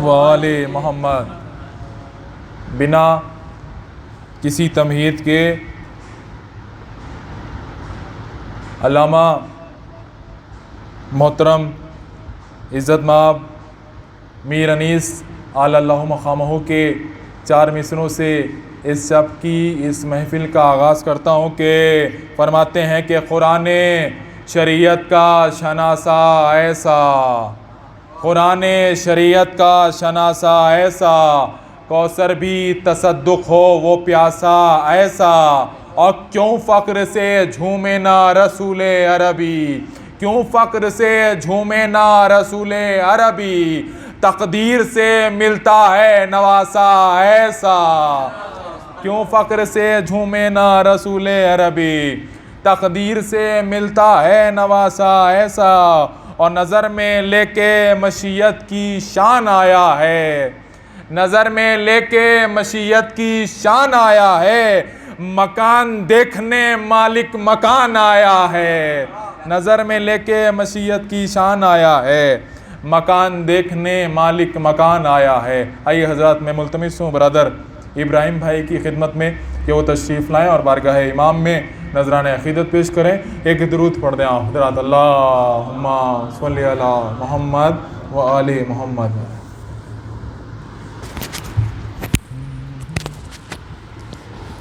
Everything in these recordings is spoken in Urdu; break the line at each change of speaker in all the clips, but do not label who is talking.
وآل محمد۔ بنا کسی تمہید کے علامہ محترم عزت مآب میر انیس اعلی اللہ مقامہ کے 4 مصروں سے اس شب کی اس محفل کا آغاز کرتا ہوں کہ فرماتے ہیں کہ قرآن شریعت کا شناسا ایسا، قرآن شریعت کا شناسا ایسا، کوثر بھی تصدق ہو وہ پیاسا ایسا، اور کیوں فقر سے جھومے نہ رسول عربی، کیوں فقر سے جھومے نہ رسول عربی، تقدیر سے ملتا ہے نواسا ایسا، کیوں فقر سے جھومے نہ رسول عربی، تقدیر سے ملتا ہے نواسا ایسا، اور نظر میں لے کے مشیت کی شان آیا ہے، نظر میں لے کے مشیت کی شان آیا ہے، مکان دیکھنے مالک مکان آیا ہے، نظر میں لے کے مشیت کی شان آیا ہے، مکان دیکھنے مالک مکان آیا ہے۔ آئیے حضرات میں ملتمس ہوں برادر ابراہیم بھائی کی خدمت میں کہ وہ تشریف لائیں اور بارگاہ امام میں نذران عقیدت پیش کریں۔ ایک درود پڑھ دیں حضرات، اللہم صلی علی محمد و آل محمد۔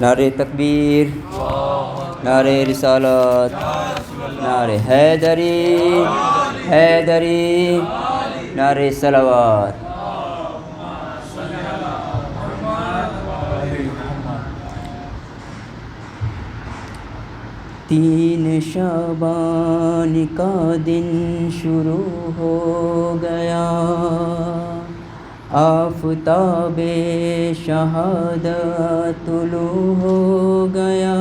نعرہ تکبیر، نعرہ رسالت، نعرہ حیدری، حیدری، نعرہ صلوات۔ تین شعبان کا دن شروع ہو گیا، آفتاب شہادت طلوع ہو گیا،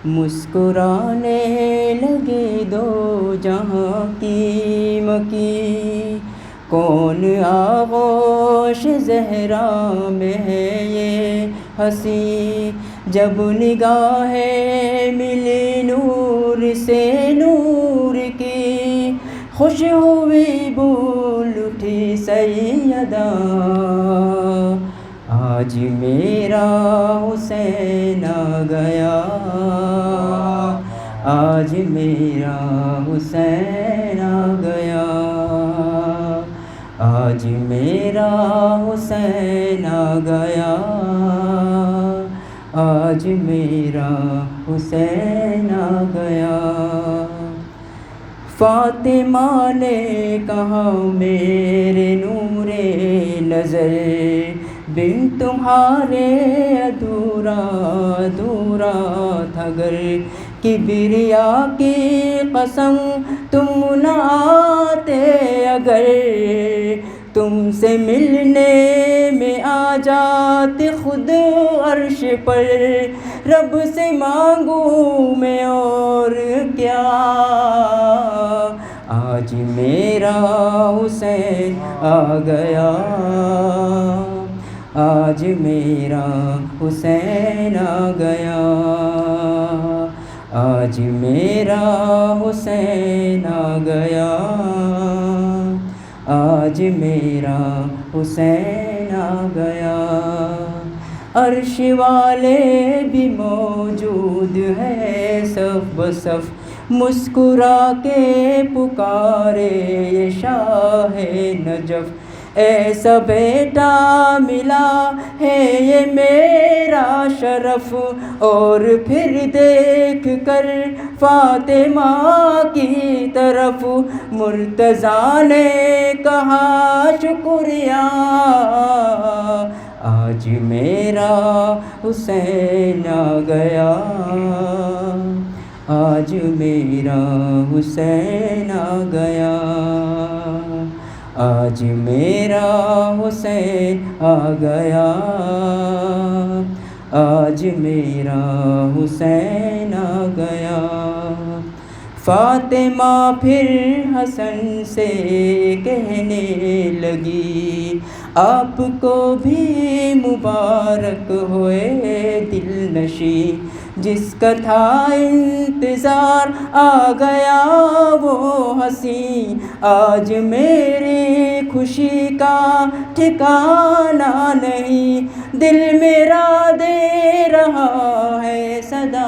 مسکرانے لگے دو جہاں کی مکی، کون آغوش زہرا میں ہے یہ ہنسی، جب نگاہیں ملی نور سے نور کی، خوش ہوئی بول اٹھی سیدہ، آج میرا حسین آ گیا، آج میرا حسین آ گیا، آج میرا حسین آ گیا، آج میرا حسین آ گیا۔ فاطمہ نے کہا میرے نور نظر، بن تمہارے ادھورا ادھورا تھا گر، کبریا کی قسم تم نہ آتے اگر، تم سے ملنے میں آ جاتے خود عرش پر، رب سے مانگوں میں اور کیا، آج میرا حسین آ گیا، آج میرا حسین آ گیا، آج میرا حسین آ گیا، آج میرا حسین آ گیا۔ عرش والے بھی موجود ہیں صف بصف، مسکرا کے پکارے یہ شاہ نجف، ایسا بیٹا ملا ہے یہ میرا شرف، اور پھر دیکھ کر فاطمہ کی طرف، مرتضیٰ نے کہا شکریہ، آج میرا حسین آ گیا، آج میرا حسین آ گیا، آج میرا حسین آ گیا، آج میرا حسین آ گیا۔ فاطمہ پھر حسن سے کہنے لگی، آپ کو بھی مبارک ہوئے دل نشیں، جس کا تھا انتظار آ گیا وہ ہنسی، آج میری خوشی کا ٹھکانہ نہیں، دل میرا دے رہا ہے صدا،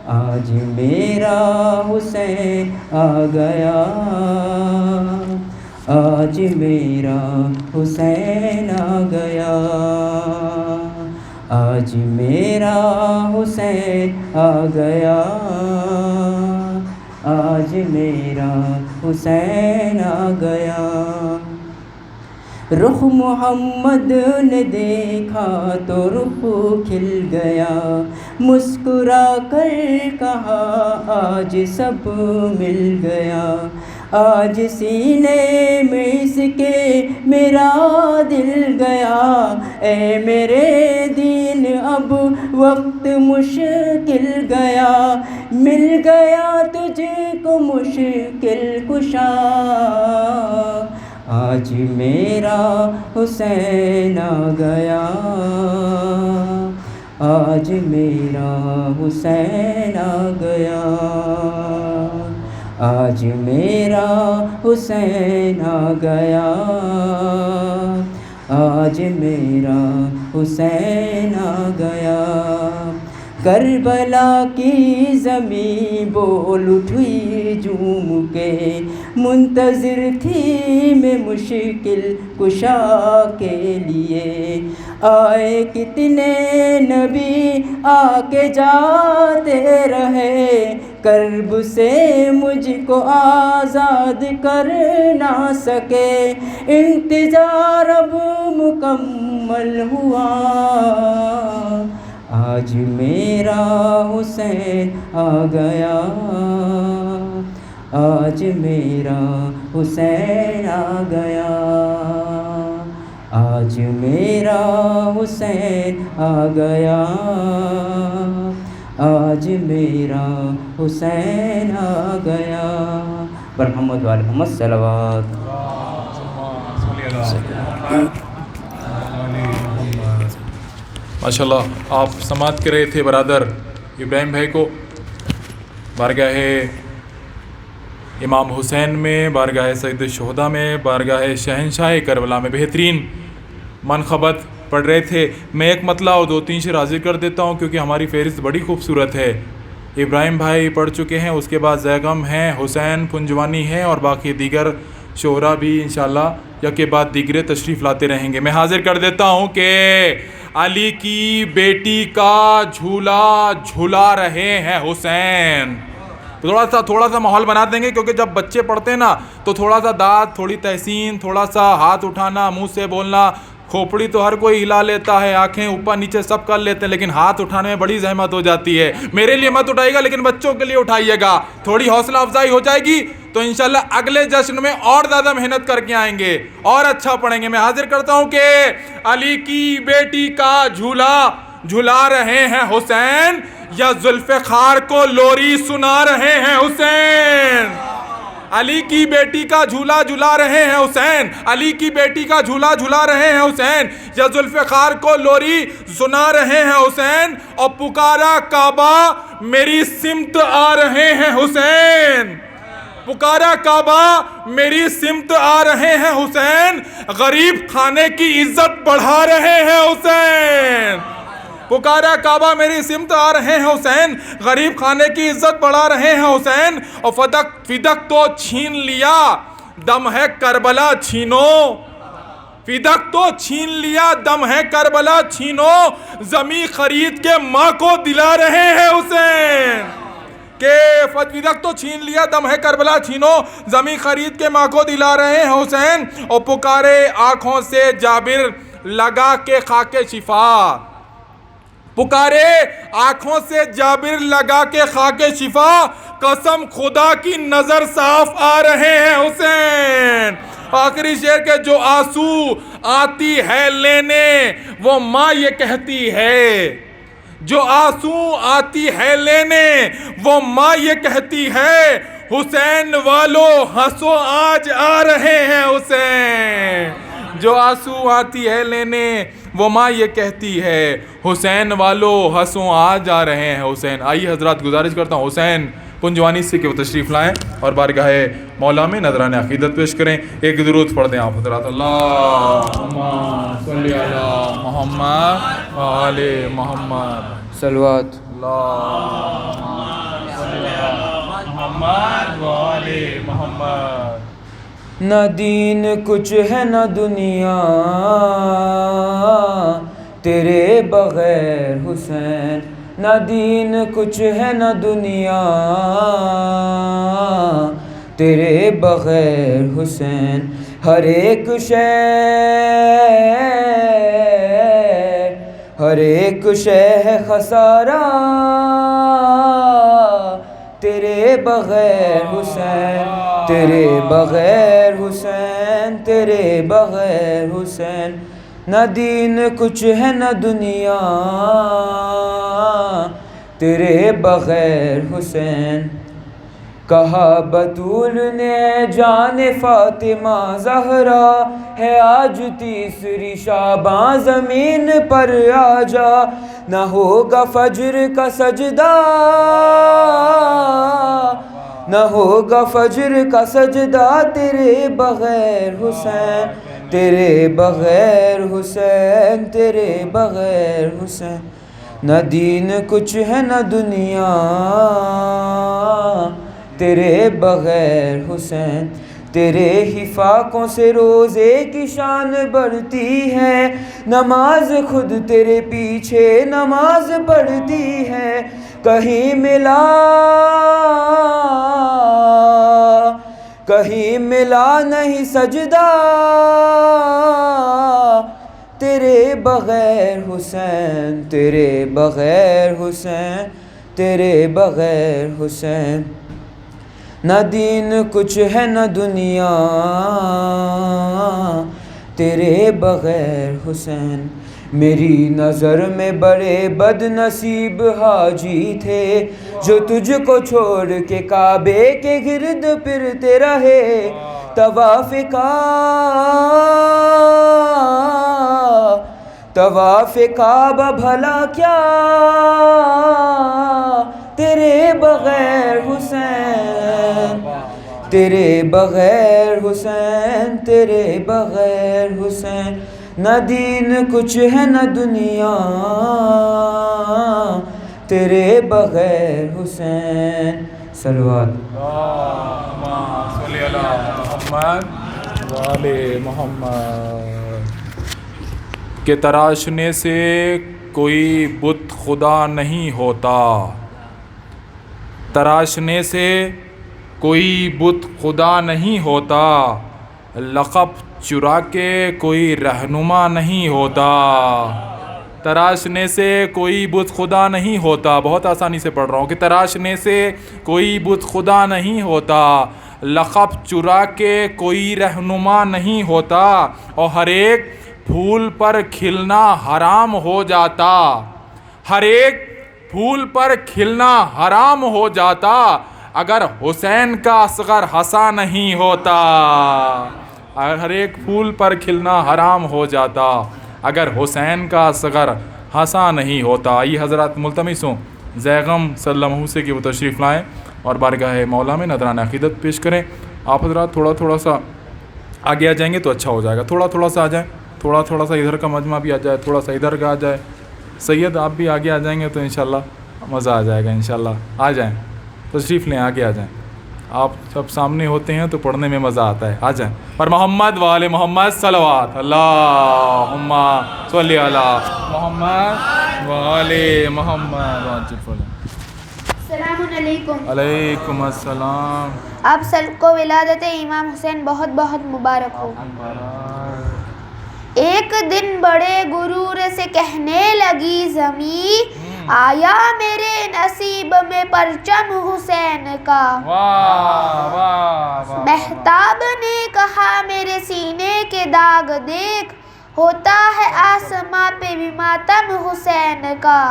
آج میرا حسین آ گیا، آج میرا حسین آ گیا، آج میرا حسین آ گیا، آج میرا حسین آ گیا۔ رخ محمد نے دیکھا تو رخ کھل گیا، مسکرا کر کہا آج سب مل گیا، آج سینے میں اس کے میرا دل گیا، اے میرے دین اب وقت مشکل گیا، مل گیا تجھ کو مشکل کشا، آج میرا حسین آ گیا، آج میرا حسین آ گیا، آج میرا حسین آ گیا، آج میرا حسین آ گیا۔ کربلا کی زمین بول اٹھی جھوم کے، منتظر تھی میں مشکل کشا کے لیے، آئے کتنے نبی آ کے جاتے رہے، کرب سے مجھ کو آزاد کر نہ سکے، انتظار اب مکمل ہوا، آج میرا حسین آ گیا، آج میرا حسین آ گیا، آج میرا حسین آ گیا، آج میرا حسین آ گیا۔ پر محمد وعلی محمد صلوات۔
ماشاءاللہ آپ سماعت کر رہے تھے برادر ابراہیم بھائی کو بارگاہ امام حسین میں، بارگاہ سید الشہداء میں، بارگاہ شہنشاہ کربلا میں بہترین منقبت پڑھ رہے تھے۔ میں ایک مطلع اور 2-3 شعر حاضر کر دیتا ہوں کیونکہ ہماری فہرست بڑی خوبصورت ہے۔ ابراہیم بھائی پڑھ چکے ہیں، اس کے بعد زیغم ہیں، حسین پنجوانی ہیں، اور باقی دیگر شعراء بھی انشاءاللہ یک کے بعد دیگرے تشریف لاتے رہیں گے۔ میں حاضر کر دیتا ہوں کہ علی کی بیٹی کا جھولا جھلا رہے ہیں حسین۔ تھوڑا سا ماحول بنا دیں گے کیونکہ جب بچے پڑھتے ہیں نا تو تھوڑا سا داد، تھوڑی تحسین، تھوڑا سا ہاتھ اٹھانا، منہ سے بولنا، کھوپڑی تو ہر کوئی ہلا لیتا ہے، آنکھیں اوپر نیچے سب کر لیتے ہیں، لیکن ہاتھ اٹھانے میں بڑی زحمت ہو جاتی ہے۔ میرے لیے مت اٹھائیے گا لیکن بچوں کے لیے اٹھائیے گا، تھوڑی حوصلہ افزائی ہو جائے گی تو انشاءاللہ اگلے جشن میں اور زیادہ محنت کر کے آئیں گے اور اچھا پڑھیں گے۔ میں حاضر کرتا ہوں کہ علی کی بیٹی کا جھولا جھلا رہے ہیں حسین، یا ذوالفقار کو لوری سنا رہے ہیں حسین۔ علی کی بیٹی کا جھولا جھلا رہے ہیں حسین، علی کی بیٹی کا جھولا جھلا رہے ہیں حسین، یا ذوالفقار کو لوری سنا رہے ہیں حسین، اور پکارا کعبہ میری سمت آ رہے ہیں حسین، پکارا کعبہ میری سمت آ رہے ہیں حسین، غریب خانے کی عزت بڑھا رہے ہیں حسین، پکارا کعبہ میری سمت آ رہے ہیں حسین، غریب خانے کی عزت بڑھا رہے ہیں حسین، اور فدق تو چھین لیا دم ہے کربلا چھینو، فدق تو چھین لیا دم ہے کربلا چھینو، زمیں خرید کے ماں کو دلا رہے ہیں حسین، کہ فدق تو چھین لیا دم ہے کربلا چھینو، زمیں خرید کے ماں کو دلا رہے ہیں حسین، اور پکارے آنکھوں سے جابر لگا کے خاک شفا، پکارے آنکھوں سے جابر لگا کے خاک شفا، قسم خدا کی نظر صاف آ رہے ہیں حسین، آخری شعر کے جو آنسو آتی ہے لینے وہ ماں یہ کہتی ہے، جو آنسو آتی ہے لینے وہ ماں یہ کہتی ہے، حسین والو ہنسو آج آ رہے ہیں حسین، جو آنسو آتی ہے لینے وہ ماں یہ کہتی ہے حسین والو ہنسو آ جا رہے ہیں حسین. آئیے حضرات گزارش کرتا ہوں حسین پنجوانی سے کہ وہ تشریف لائیں اور بارگاہ مولا میں نذران عقیدت پیش کریں. ایک درود پڑھ دیں آپ حضرات. اللہم صلی علی محمد و آل محمد.
صلوات.
اللہم صلی علی محمد و آل محمد.
نہ دین کچھ ہے نہ دنیا تیرے بغیر حسین. نہ دین کچھ ہے نہ دنیا تیرے بغیر حسین. ہر ایک شے ہے خسارہ تیرے بغیر حسین. تیرے بغیر حسین. تیرے بغیر حسین. نہ دین کچھ ہے نہ دنیا تیرے بغیر حسین. کہا بطول نے جان فاطمہ زہرا ہے آج تیسری شعباں زمین پر آ جا. نہ ہوگا فجر کا سجدہ نہ ہوگا فجر کا سجدہ تیرے بغیر حسین. تیرے بغیر حسین. تیرے بغیر حسین. نہ دین کچھ ہے نہ دنیا تیرے بغیر حسین. تیرے ہی فاقوں سے روزے کی شان بڑھتی ہے. نماز خود تیرے پیچھے نماز پڑھتی ہے. کہیں ملا نہیں سجدہ تیرے بغیر حسین. تیرے بغیر حسین. تیرے بغیر حسین. نہ دین کچھ ہے نہ دنیا تیرے بغیر حسین. میری نظر میں بڑے بد نصیب حاجی تھے جو تجھ کو چھوڑ کے کعبے کے گرد پھرتے رہے. طواف کعبہ بھلا کیا تیرے بغیر حسین. تیرے بغیر حسین. تیرے بغیر حسین. نہ دین کچھ ہے نہ دنیا تیرے بغیر حسین. صلوات.
اللہم صلی علی محمد و آل محمد. کہ تراشنے سے کوئی بت خدا نہیں ہوتا. تراشنے سے کوئی بت خدا نہیں ہوتا. لقب چرا کے کوئی رہنما نہیں ہوتا. تراشنے سے کوئی بت خدا نہیں ہوتا. بہت آسانی سے پڑھ رہا ہوں کہ تراشنے سے کوئی بت خدا نہیں ہوتا. لقب چرا کے کوئی رہنما نہیں ہوتا. اور ہر ایک پھول پر کھلنا حرام ہو جاتا. ہر ایک پھول پر کھلنا حرام ہو جاتا اگر حسین کا اصغر ہنسا نہیں ہوتا. ہر ایک پھول پر کھلنا حرام ہو جاتا اگر حسین کا اصغر ہنسا نہیں ہوتا. آئیے حضرات ملتمس ہوں زیغم صلی اللہ علیہ وسلم کی وہ تشریف لائیں اور بارگاہ مولا میں نذران عقیدت پیش کریں. آپ حضرات تھوڑا سا آگے آ جائیں گے تو اچھا ہو جائے گا. تھوڑا سا آ جائیں. تھوڑا سا ادھر کا مجمع بھی آ جائے. تھوڑا سا ادھر کا آ جائے. سید آپ بھی آگے آ جائیں گے تو انشاءاللہ مزہ آ جائے گا. انشاءاللہ آ جائیں. تشریف لیں. آگے آ جائیں. آپ جب سامنے ہوتے ہیں تو پڑھنے میں مزہ آتا ہے. آ جائیں. اور محمد و آل محمد صلوات. اللہم صلی علی محمد و آل محمد.
السلام علیکم.
علیکم السلام.
آپ سب کو ولادت امام حسین بہت بہت مبارک ہو. ایک دن بڑے غرور سے کہنے لگی زمین آیا میرے نصیب میں پرچم حسین کا. مہتاب نے کہا میرے سینے کے داغ دیکھ ہوتا ہے آسماں پہ بھی ماتم حسین کا.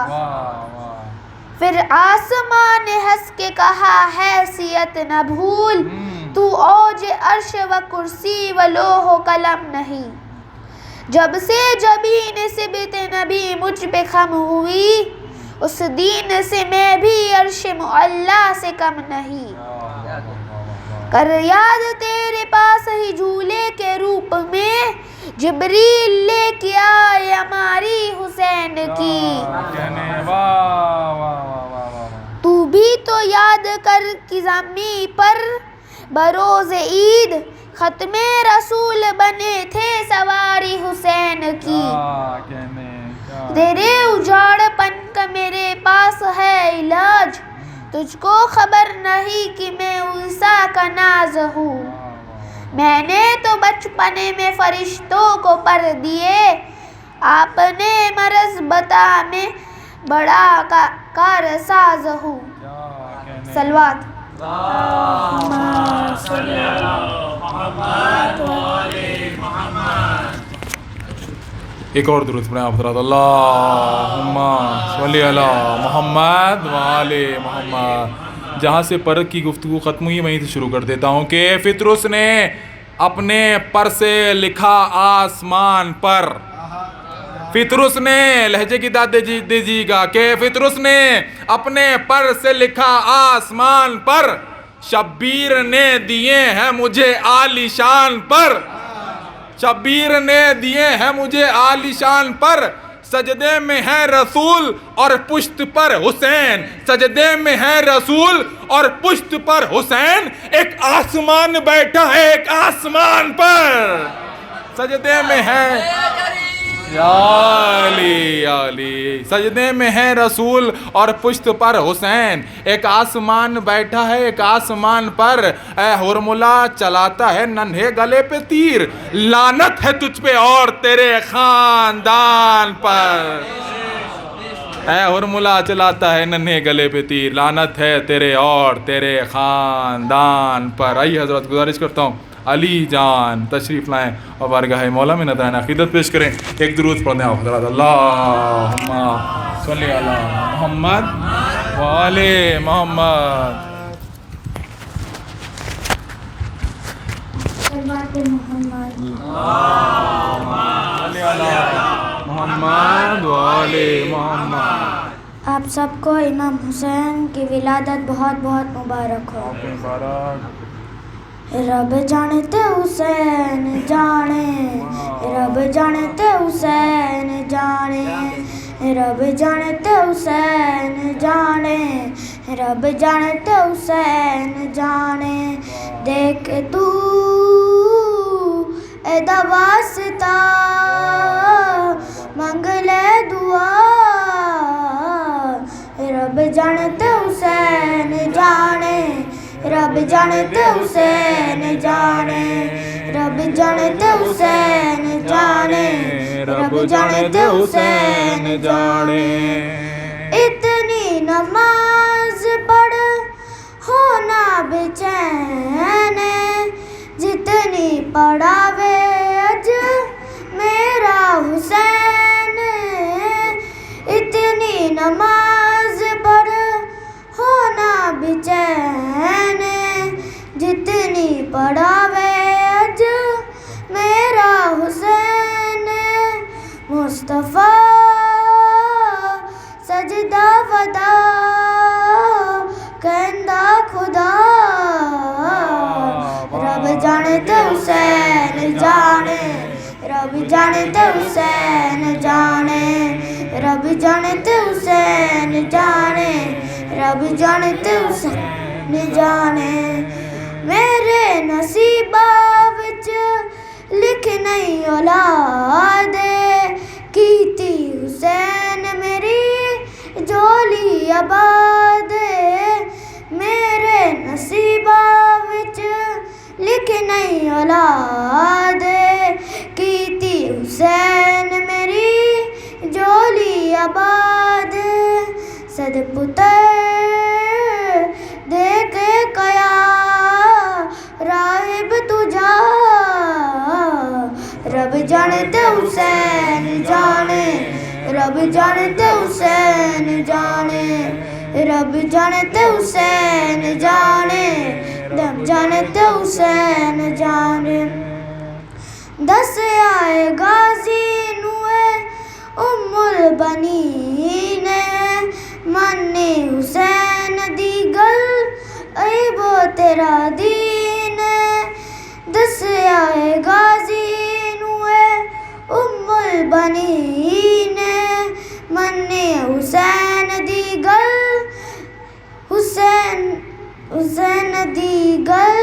پھر آسمان نے ہنس کے کہا حیثیت نہ بھول تو اوج عرش و کرسی و لوح و قلم نہیں. جب سے جبین نسبت نبی مجھ پہ خم ہوئی اس دین سے میں بھی عرش معلا سے کم نہیں. کر یاد تیرے پاس ہی جھولے کے روپ میں جبریل لے کے آئے ہماری حسین کی. تو بھی تو یاد کر کہ زمیں پر بروز عید ختم رسول بنے تھے سواری حسین کی. تیرے اجاڑ پن کا میرے پاس ہے علاج تجھ کو خبر نہیں کہ میں عیسیٰ کا ناز ہوں. میں نے تو بچپنے میں فرشتوں کو پر دیے آپ نے مرض بتا میں بڑا کارساز ہوں. صلوات.
ایک اور درود پڑھیں آپ حضرات. اللہم صلی علی محمد وآل محمد. جہاں سے پر کی گفتگو ختم ہوئی وہیں سے شروع کر دیتا ہوں کہ فطرس نے اپنے پر سے لکھا آسمان پر. فطرس نے لہجے کی داد دیجیے گا کہ فطرس نے اپنے پر سے لکھا آسمان پر. شبیر نے دیے ہیں مجھے عالی شان پر. شبیر نے دیے ہیں مجھے عالی شان پر. سجدے میں ہے رسول اور پشت پر حسین. سجدے میں ہے رسول اور پشت پر حسین. ایک آسمان بیٹھا ہے ایک آسمان پر. سجدے میں ہے یا علی یا علی. سجدے میں ہے رسول اور پشت پر حسین. ایک آسمان بیٹھا ہے ایک آسمان پر. اے ہرملا چلاتا ہے ننھے گلے پہ تیر. لعنت ہے تجھ پہ اور تیرے خاندان پر. اے ہرملا چلاتا ہے ننھے گلے پہ تیر. لعنت ہے تیرے اور تیرے خاندان پر. آئیے حضرات گزارش کرتا ہوں علی جان تشریف لائیں اور بارگاہ مولا میں نذرانہ عقیدت پیش کریں. ایک درود پڑھیں آپ حضرات. اللہم صلی علی محمد وآل محمد. صلی علی محمد وآل محمد.
آپ سب کو امام حسین کی ولادت بہت بہت مبارک ہو. رب جانتے حسین جانے رب جانتے حسین جانے رب جانتے حسین جانے رب جانتے حسین جانے. دیکھ تو اے واسطہ مانگ لے دعا. رب جانتے حسین جانے رب جانتے حسین جانے رب جانتے حسین جانے رب جانتے حسین جانے. اتنی نماز پڑھ ہونا بے چین جتنی پڑھاوے اج میرا حسین. اتنی نماز پڑھ ہونا بے چین جتنی پڑھاوے اج میرا حسین. مصطفیٰ سجدہ ودا کہندہ خدا. رب جانتے حسین جانے رب جانتے حسین جانے رب جانتے حسین جانے رب جانتے حسین جانے. میرے نصیبہ وچ لکھ نہیں اولاد کیتی حسین میری جولی آباد. میرے نصیبہ وچ لکھ نہیں اولاد کیتی حسین میری جولی آباد. صد پتر دے کے کیا راہب تجا. رب جانتے حسین جانے رب جانتے حسین جانے رب جانتے حسین جانے رب جانتے حسین جانے. دس آئے غازی البنین من حسین دیگر عیب و تیرا دین دسیا غازی نوے البنین من حسین دیگر حسین دیگر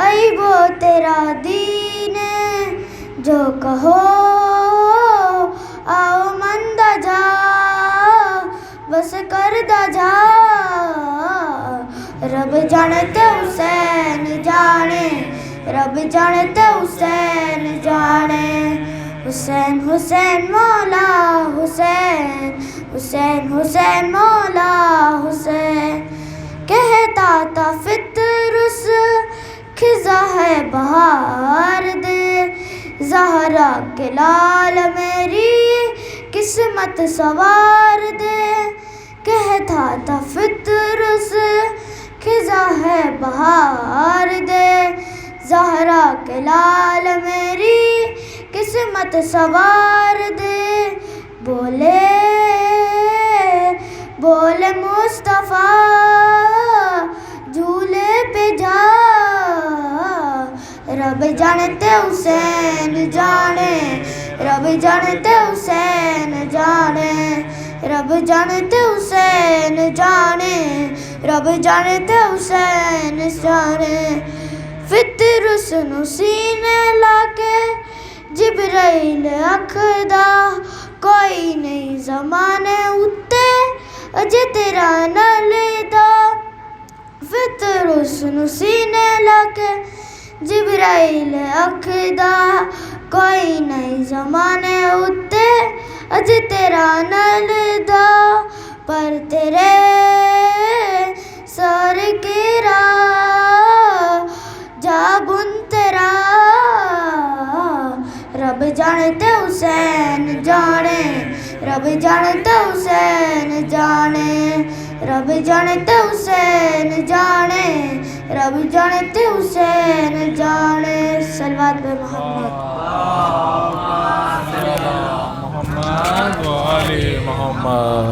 عیب و تیرا دین جو کہو آؤ مندہ جا بس کردہ جا رب جانتے حسین جانے رب جانتے حسین جانے حسین حسین مولا حسین حسین حسین مولا حسین کہتا تھا فطر اس خزاں ہے بہار دے زہرا کے لال میری قسمت سوار دے کہتا تھا فطر اس خزاں ہے بہار دے زہرا کے لال میری قسمت سوار دے بولے بولے مصطفیٰ جھولے پہ جا رب جانتے حسین جانے رب جانتے حسین جانے رب جانتے حسین جانے رب جانتے حسین جانے فطر سنو سینے لا کے جبرائیل اکھدا کوئی نہیں زمانے اتے اجے تیرا نہ لیدا فطر سنو سینے لا کے جبرائیل اکھدا کوئی نہیں زمانے اتے اجے تیرا نہ لیدا پر تیرے سر کی راہ جا بن تیرا رب جانتے حسین جانے رب جانتے حسین جانے رب جانتے حسین جانے رب جانتے حسین جانے صلوات پہ محمد
و آل محمد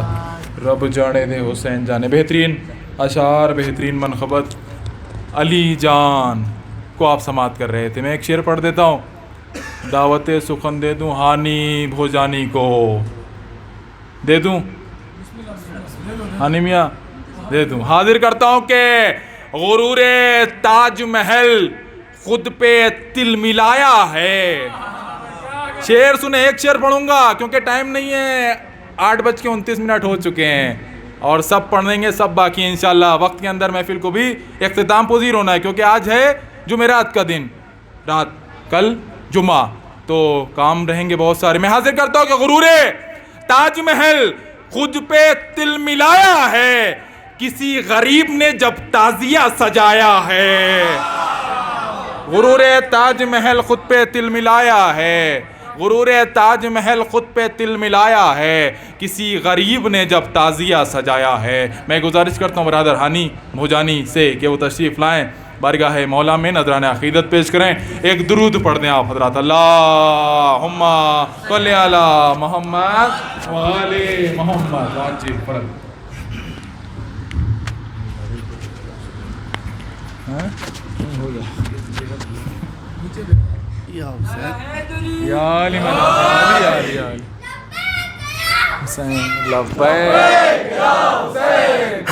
رب جانے دے حسین جانے بہترین اشعار بہترین منقبت علی جان کو آپ سماعت کر رہے تھے. میں ایک شعر پڑھ دیتا ہوں. دعوت سخن دے دوں ہانی بھوجانی کو دے دوں ہانی میاں دے دوں حاضر کرتا ہوں کہ غرور تاج محل خود پہ تل ملایا ہے. شعر سنیں ایک شعر پڑھوں گا کیونکہ ٹائم نہیں ہے 8:29 ہو چکے ہیں اور سب پڑھ لیں گے سب باقی ہیں انشاءاللہ. وقت کے اندر محفل کو بھی اختتام پذیر ہونا ہے کیونکہ آج ہے جمعرات کا دن رات کل جمعہ تو کام رہیں گے بہت سارے. میں حاضر کرتا ہوں کہ غرور تاج محل خود پہ تل ملایا ہے کسی غریب نے جب تعزیہ سجایا ہے. غرور تاج محل خود پہ تل ملایا ہے غرور تاج محل خود پہ تل ملایا ہے کسی غریب نے جب تعزیہ سجایا ہے. میں گزارش کرتا ہوں برادر ہانی بھوجانی سے کہ وہ تشریف لائیں بارگاہ مولا میں نذران عقیدت پیش کریں. ایک درود پڑھ دیں آپ حضرات. اللہم صلی علی محمد و آل محمد. جی پڑھ یا علی حسین لبیک یا حسین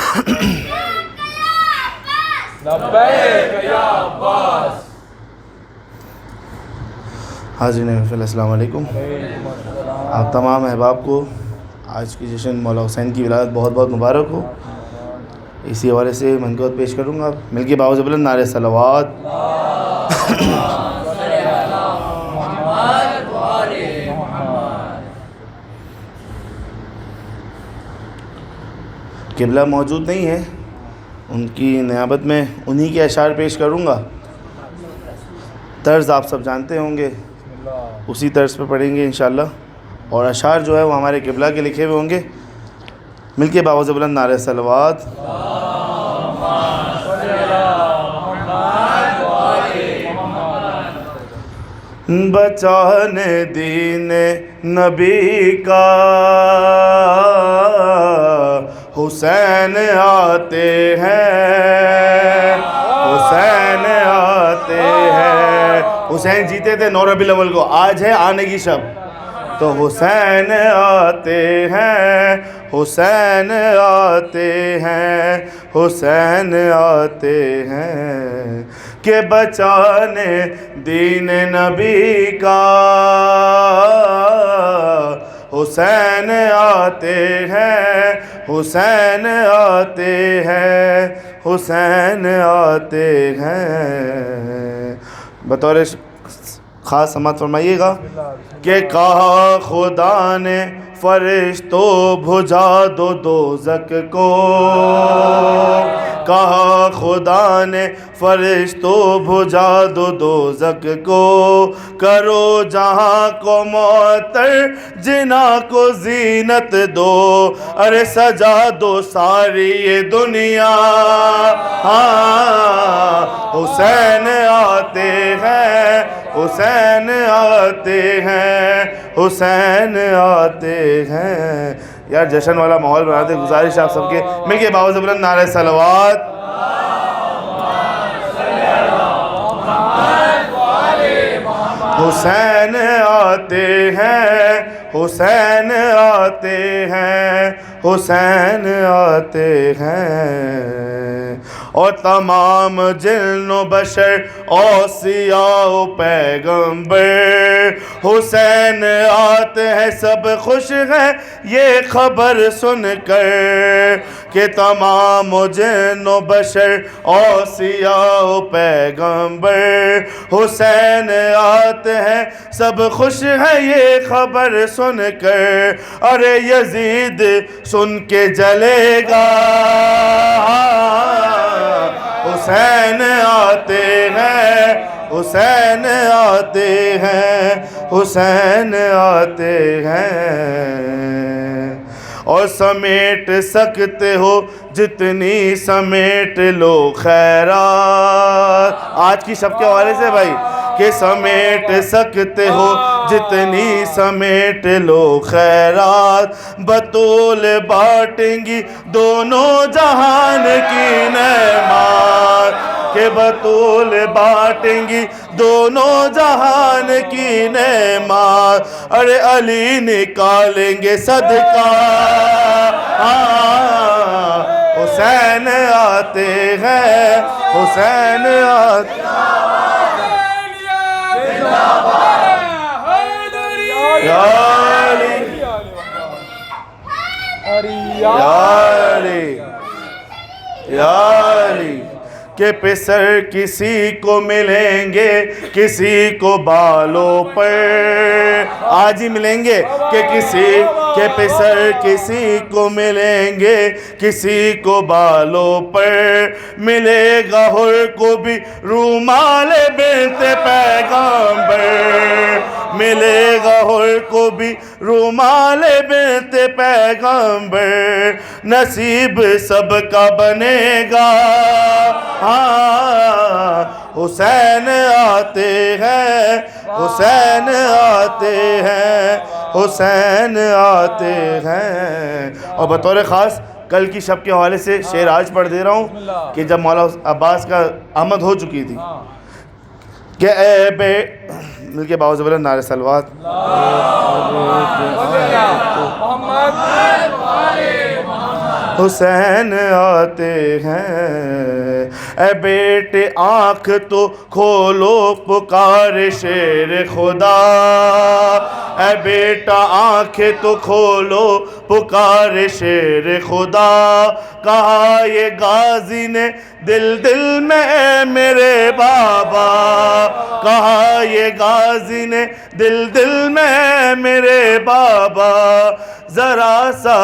لبیک یا عباس.
حاضرین محفل السلام علیکم. آپ تمام احباب کو آج کی جشن مولا حسین کی ولادت بہت بہت مبارک ہو. اسی حوالے سے منقبت پیش کروں گا. مل کے باوز بلند نعرہ صلوات. قبلہ موجود نہیں ہے ان کی نیابت میں انہی کے اشعار پیش کروں گا. طرز آپ سب جانتے ہوں گے اسی طرز پہ پڑھیں گے انشاءاللہ اور اشعار جو ہے وہ ہمارے قبلہ کے لکھے ہوئے ہوں گے. مل کے باوز بلند نعرہ صلوات. بچانے دین نبی کا حسین آتے ہیں، حسین آتے ہیں۔ حسین جیتے تھے 9 ربیع الاول کو، آج ہے آنے کی شب، تو حسین آتے ہیں، حسین آتے ہیں، حسین آتے ہیں کہ بچانے دین نبی کا حسین آتے ہیں، حسین آتے ہیں، حسین آتے ہیں۔ بطور خاص سماعت فرمائیے گا کہ کہا خدا نے فرشتوں بھجا دو دوزخ کو، کہا خدا نے فرشتوں بھجا دو دوزخ کو، کرو جہاں کو معطر جنا کو زینت دو، ارے سجا دو ساری یہ دنیا، ہاں حسین آتے ہیں، حسین آتے ہیں، حسین آتے ہیں۔ یار جشن والا ماحول بناتے، گزارش آپ سب کے مل کے باوز بلند نعرہ صلوات۔ حسین آتے ہیں، حسین آتے ہیں، حسین آتے ہیں، اور تمام جن و بشر اوصیاء و پیغمبر حسین آتے ہیں، سب خوش ہیں یہ خبر سن کر کہ تمام جن و بشر اوصیاء و پیغمبر حسین آتے ہیں، سب خوش ہیں یہ خبر سن کر، ارے یزید سن کے جلے گا، حسین آتے ہیں، حسین آتے ہیں، حسین آتے ہیں، اور سمیٹ سکتے ہو جتنی سمیٹ لو خیرات۔ آج کی شب کے حوالے سے بھائی کہ سمیٹ سکتے ہو جتنی سمیٹ لو خیرات، بطول بانٹیں گی دونوں جہان کی نعمات، کہ بطول بانٹیں گی دونوں جہان کی نعمات، ارے علی نکالیں گے صدقہ، حسین آتے ہیں، حسین آتے ہیں، یا علی یا علی یا علی، کہ پسر کسی کو ملیں گے کسی کو بالوں پر، آج ہی ملیں گے کہ کسی کے پسر کسی کو ملیں گے کسی کو بالوں پر، ملے گا ہر کو بھی رومال بنت پیغمبر، ملے گا ہر کو بھی رومال بنت پیغمبر، نصیب سب کا بنے گا، ہاں حسین آتے ہیں، حسین آتے ہیں، حسین آتے ہیں۔ اور بطور خاص کل کی شب کے حوالے سے شعر آج پڑھ دے رہا ہوں کہ جب مولا عباس کا آمد ہو چکی تھی کہ اے بے مل کے باوز بلند نعرہ صلوات۔ حسین آتے ہیں، اے بیٹے آنکھ تو کھولو پکار شیر خدا، اے بیٹا آنکھیں تو کھولو پکار شیر خدا، کہا یہ غازی نے دل دل میں اے میرے بابا، کہا یہ غازی نے دل دل میں اے میرے بابا، ذرا سا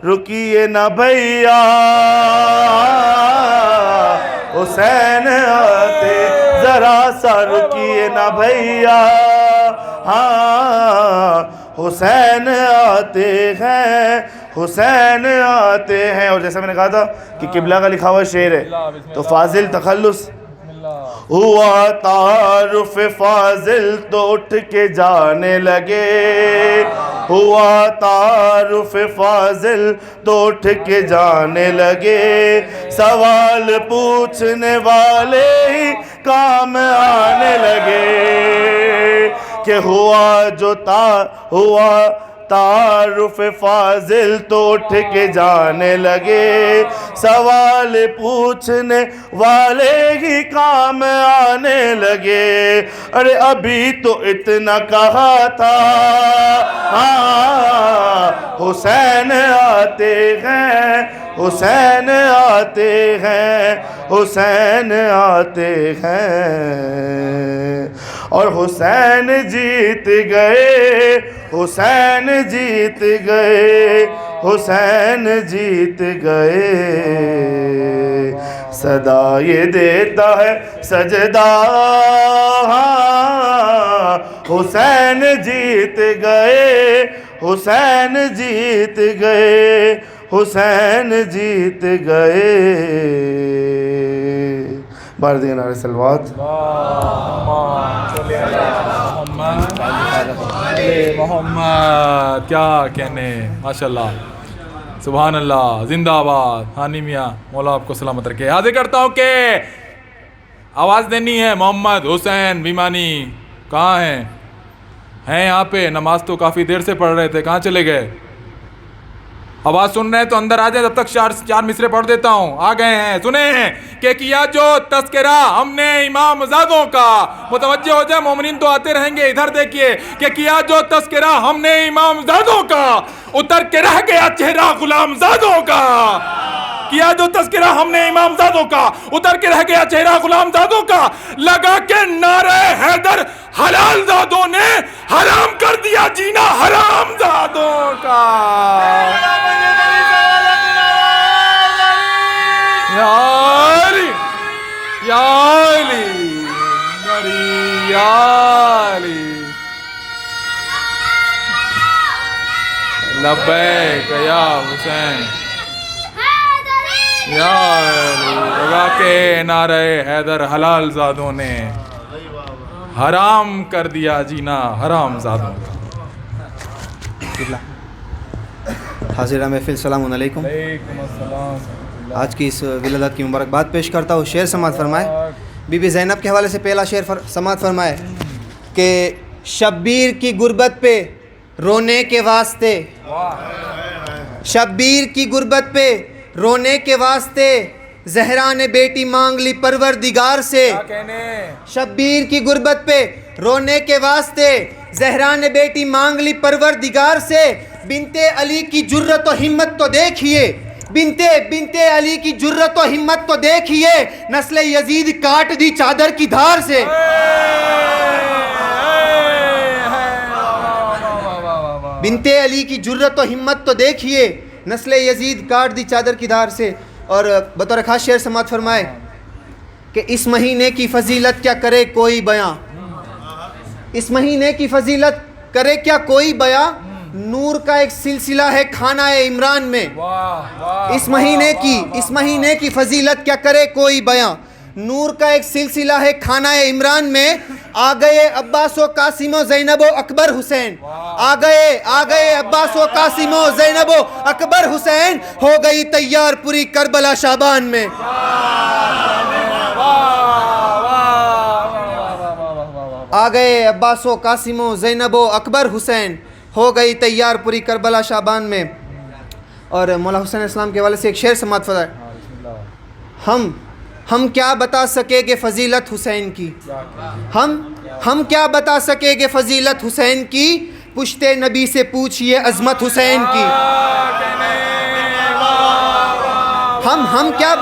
رکیے نہ بھیا، حسین آتے، ذرا سا رکیے نہ بھیا، ہاں حسین آتے ہیں، حسین آتے ہیں۔ اور جیسا میں نے کہا تھا کہ قبلہ کا لکھا ہوا شعر ہے تو فاضل تخلص ہوا تعارف فاضل تو اٹھ کے جانے لگے، ہوا تعارف فاضل تو اٹھ کے جانے لگے، سوال پوچھنے والے ہی کام آنے لگے، کہ ہوا تعارف فاضل تو اٹھ کے جانے لگے، سوال پوچھنے والے ہی کام آنے لگے۔ ارے ابھی تو اتنا کہا تھا حسین آتے ہیں، حسین آتے ہیں، حسین آتے ہیں، اور حسین جیت گئے، حسین جیت گئے، حسین جیت گئے۔ صدا یہ دیتا ہے سجدہ، حسین جیت گئے، حسین جیت گئے، حسین جیت گئے۔ بار دیگر نعرہ صلوات۔
محمد کیا کہنے، ماشاءاللہ، سبحان اللہ، زندہ آباد۔ ہانی میاں مولا آپ کو سلامت رکھے۔ حاضر کرتا ہوں کہ آواز دینی ہے محمد حسین بھیمانی، کہاں ہیں؟ یہاں پہ؟ نماز تو کافی دیر سے پڑھ رہے تھے، کہاں چلے گئے؟ آواز سن رہے ہیں تو اندر آ جائیں، جب تک چار مصرے پڑھ دیتا ہوں۔ آ گئے ہیں، سنے ہیں کہ کیا جو تذکرہ ہم نے امام زادوں کا، متوجہ ہو جائے، مومنین تو آتے رہیں گے، ادھر دیکھیے، کہ کیا جو تذکرہ ہم نے امام زادوں کا، اتر کے رہ گیا چہرہ غلام زادوں کا، کیا جو تذکرہ ہم نے امام زادوں کا، اتر کے رہ گیا چہرہ غلام زادوں کا، لگا کے نعرہ حیدر حلال زادوں نے حرام کر دیا جینا حرام زادوں کا۔ یا علی یا علی یا علی لبیک یا حسین یا علی، لگا کے نعرہ حیدر حلال زادوں نے حرام کر دیا جینا حرام زادوں کا۔
حاضرہ محفل السلام علیکم۔
علیکم السلام۔
آج کی اس ولادت کی مبارکباد پیش کرتا ہوں۔ شعر سماعت فرمائے، بی بی زینب کے حوالے سے پہلا شعر سماعت فرمائے کہ شبیر کی غربت پہ رونے کے واسطے، شبیر کی غربت پہ رونے کے واسطے زہرا نے بیٹی مانگ لی پروردگار سے، شبیر کی غربت پہ رونے کے واسطے زہرا نے بیٹی مانگ لی پروردگار سے، بنت علی کی جرت و ہمت تو دیکھیے، بنت علی کی جرت و ہمت تو دیکھیے، نسل یزید کاٹ دی چادر کی دھار سے۔ بنت علی کی جرت و ہمت تو دیکھیے، نسل یزید کاٹ دی چادر کی دھار سے۔ اور بطور خاص شعر سماعت فرمائے کہ اس مہینے کی فضیلت کیا کرے کوئی بیاں، اس مہینے کی فضیلت کرے کیا کوئی بیاں، نور کا ایک سلسلہ ہے خانہ عمران میں، اس مہینے کی فضیلت کیا کرے کوئی بیاں، نور کا ایک سلسلہ ہے خانہ عمران میں، آ گئے عباس و قاسم و زینب و اکبر حسین، آ گئے عباس و قاسم و زینب و اکبر حسین، ہو گئی تیار پوری کربلا شعبان میں۔ آ گئے عباس و قاسم و زینب و اکبر حسین، ہو گئی تیار پوری کربلا شعبان میں۔ اور مولا حسین اسلام کے حوالے سے ایک شعر سماعت فرمائے، ہم کیا بتا سکے گے فضیلت حسین کی، ہم کیا بتا سکے گے فضیلت حسین کی، پشت نبی سے پوچھئے عظمت حسین کی، ہم کیا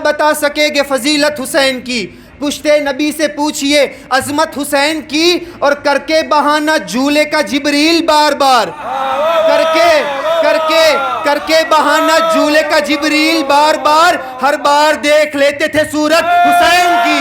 بتا سکے گے فضیلت حسین کی، پشت نبی سے پوچھئے عظمت حسین کی، اور کر کے بہانہ جھولے کا جبریل بار بار، کر کے بہانہ جھولے کا جبریل بار بار، ہر بار دیکھ لیتے تھے صورت حسین کی۔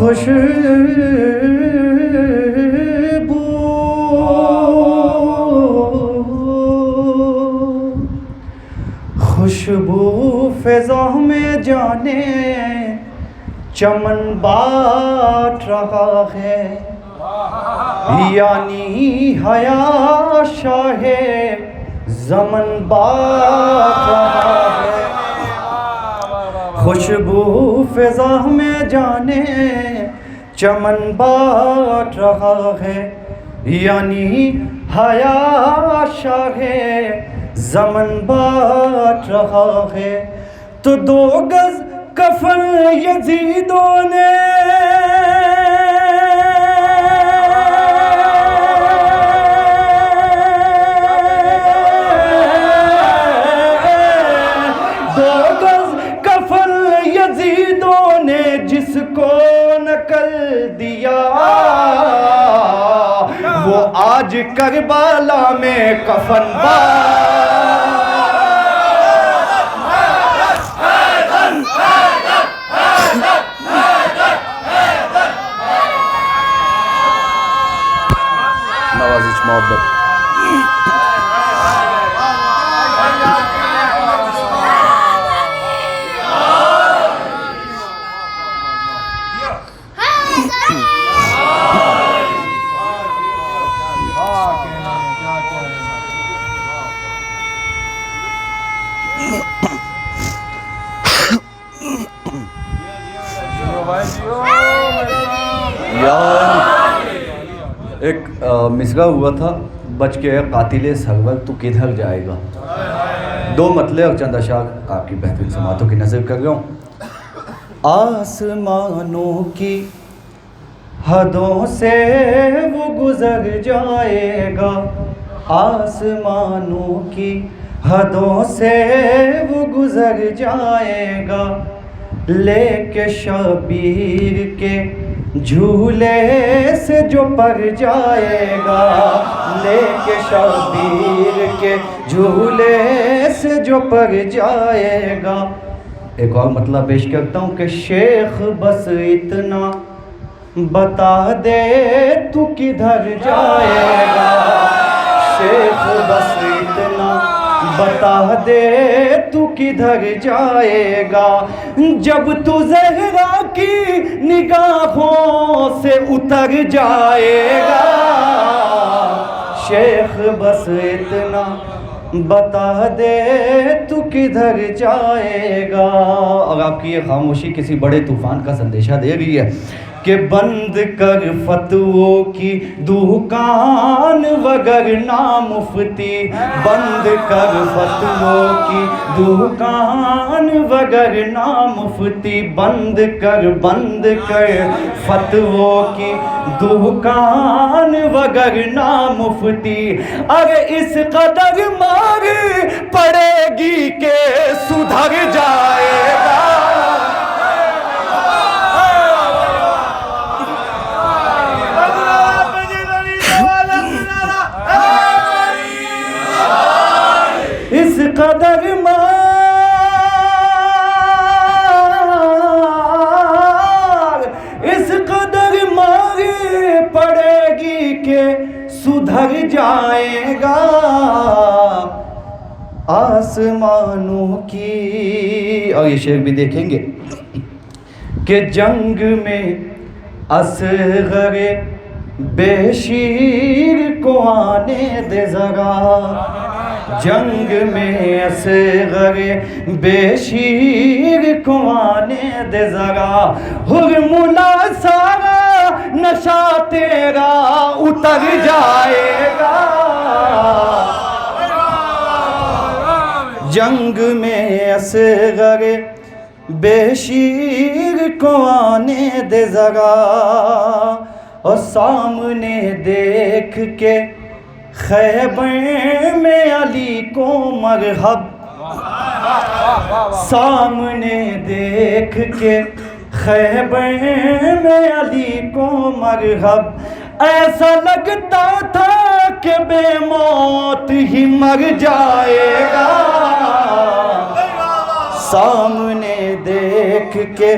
خوشبو فضا میں جانے چمن بانٹ رہا ہے، یعنی حیا شاہ زمن بانٹ رہا ہے۔ خوشبو فضا میں جانے چمن بانٹ رہا ہے، یعنی حیا شاہ زمن بانٹ رہا ہے۔ تو 2 گز کفن یزیدوں نے جس کو نکل دیا، وہ آج کربلا میں کفن نوازش محبت ایک مصرع ہوا تھا، بچ کے قاتل سرور تو کدھر جائے گا۔ 2 مطلع اور چند اشعار آپ کی بہترین سماعتوں کی نظر کر رہا ہوں۔ آسمانوں کی حدوں سے وہ گزر جائے گا، آسمانوں کی حدوں سے وہ گزر جائے گا، لے کے شبیر کے جھولے سے جو پر جائے گا، لے کے شبیر کے جھولے سے جو پر جائے گا۔ ایک اور مطلب پیش کرتا ہوں کہ شیخ بس اتنا بتا دے تو کدھر جائے گا، شیخ بس اتنا بتا دے تو کدھر جائے گا، جب تو زہرا کی نگاہوں سے اتر جائے گا، شیخ بس اتنا بتا دے تو کدھر جائے گا۔ اور آپ کی یہ خاموشی کسی بڑے طوفان کا سندیشہ دے رہی ہے کہ بند کر فتووں کی دکان وگرنہ مفتی، بند کر فتووں کی دکان وگرنہ مفتی، بند کر فتووں کی دکان وگرنہ مفتی، اگر اس قدر مار پڑے گی کہ سدھر جائے گا۔ اس قدر مار پڑے گی کہ سدھر جائے گا، آسمانوں کی۔ اور یہ شعر بھی دیکھیں گے کہ جنگ میں اصغر بے شیر کو آنے دے ذرا، جنگ میں اصغر بے شیر کو آنے دے ذرا، حرملا سارا نشہ تیرا اتر جائے گا، جنگ میں اصغر بے شیر کو آنے دے ذرا، اور سامنے دیکھ کے خیبر میں علی کو مرحب، سامنے دیکھ کے خیبر میں علی کو مرحب، ایسا لگتا تھا کہ بے موت ہی مر جائے گا، سامنے دیکھ کے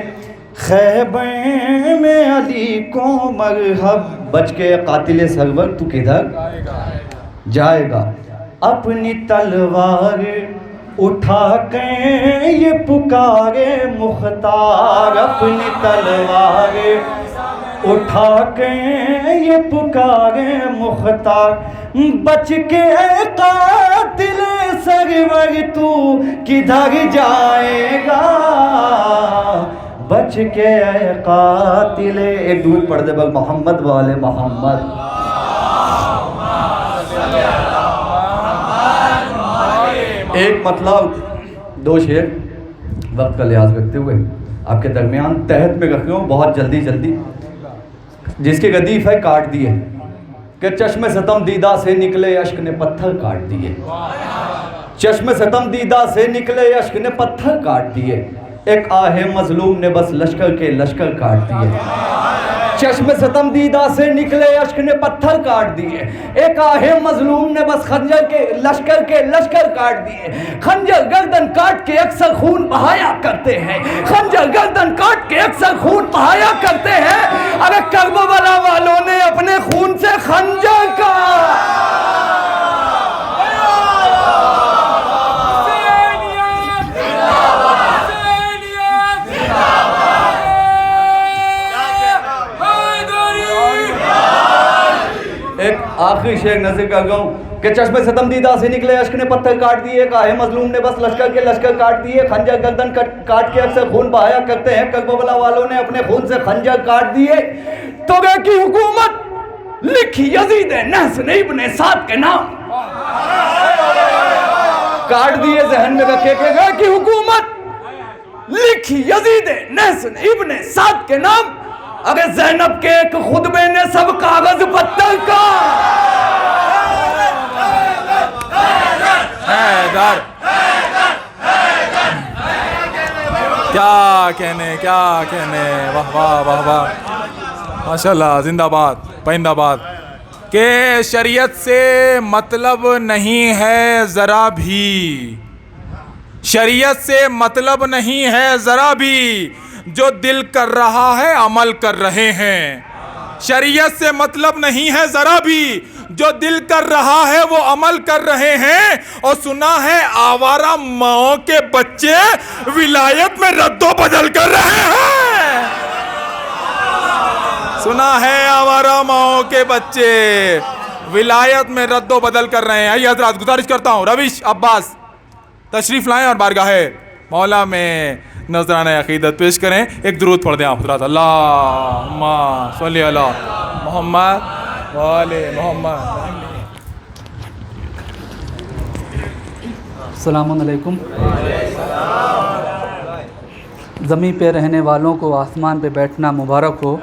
خیبر میں علی کو مرحب. بچ کے قاتل سرور تو کدھر جائے گا؟ اپنی تلوار اٹھا کے یہ پکارے مختار. اپنی تلوار اٹھا کے یہ پکارے مختار. بچ کے قاتل سرور تو کدھر جائے گا؟ بچ کے اے قاتل. ایک درود پڑھ دے بل محمد والے محمد. ایک مطلب دو شعر وقت کا لحاظ رکھتے ہوئے آپ کے درمیان تحت میں رکھ رہا ہوں بہت جلدی جلدی. جس کے ردیف ہے کاٹ دیے کہ چشم ستم دیدہ سے نکلے اشک نے پتھر کاٹ دیے. چشم ستم دیدہ سے نکلے اشک نے پتھر کاٹ دیے. ایک آہ مظلوم نے بس لشکر کے لشکر کاٹ دیے. چشم ستم دیدہ سے نکلے اشک نے پتھر کاٹ دیے. ایک آہ مظلوم نے بس خنجر کے لشکر کاٹ دیے. خنجر گردن کاٹ کے اکثر خون بہایا کرتے ہیں. خنجر گردن کاٹ کے اکثر خون بہایا کرتے ہیں. اگر کربلا والوں نے اپنے خون سے خنجر کا ایک آخری شعر نظر کر گا ہوں کہ چشم ستم دیدہ سے نکلے اشک نے پتھر کاٹ دیے. کاہے مظلوم نے بس لشکر کے لشکر کاٹ دیے. خنجر گردن کاٹ کے اکثر خون بہایا کرتے ہیں. کربلا والوں نے اپنے خون سے خنجر کاٹ دیے. توغے کی حکومت لکھی یزید نحسن ابن سعد کے نام. کاٹ دیے ذہن میں رکھے کہ توغے کی حکومت لکھی یزید نحسن ابن سعد کے نام. اگر زینب کے ایک خطبے نے سب کاغذ پتر کا
حیدر کیا کہنے واہ واہ واہ واہ ماشاءاللہ زندہ باد پائندہ باد. کہ شریعت سے مطلب نہیں ہے ذرا بھی. شریعت سے مطلب نہیں ہے ذرا بھی. جو دل کر رہا ہے عمل کر رہے ہیں. شریعت سے مطلب نہیں ہے ذرا بھی. جو دل کر رہا ہے وہ عمل کر رہے ہیں. اور سنا ہے آوارہ ماؤں کے بچے ولایت میں رد و بدل کر رہے ہیں. سنا ہے آوارہ ماؤں کے بچے ولایت میں رد و بدل کر رہے ہیں. آئیے حضرات گزارش کرتا ہوں رویش عباس تشریف لائیں اور بارگاہ مولا میں نذرانہ عقیدت پیش کریں. ایک درود پڑھ دیں آپ حضرات. اللہم صلی علی محمد وآل محمد.
السلام علیکم. زمین پہ رہنے والوں کو آسمان پہ بیٹھنا مبارک ہو.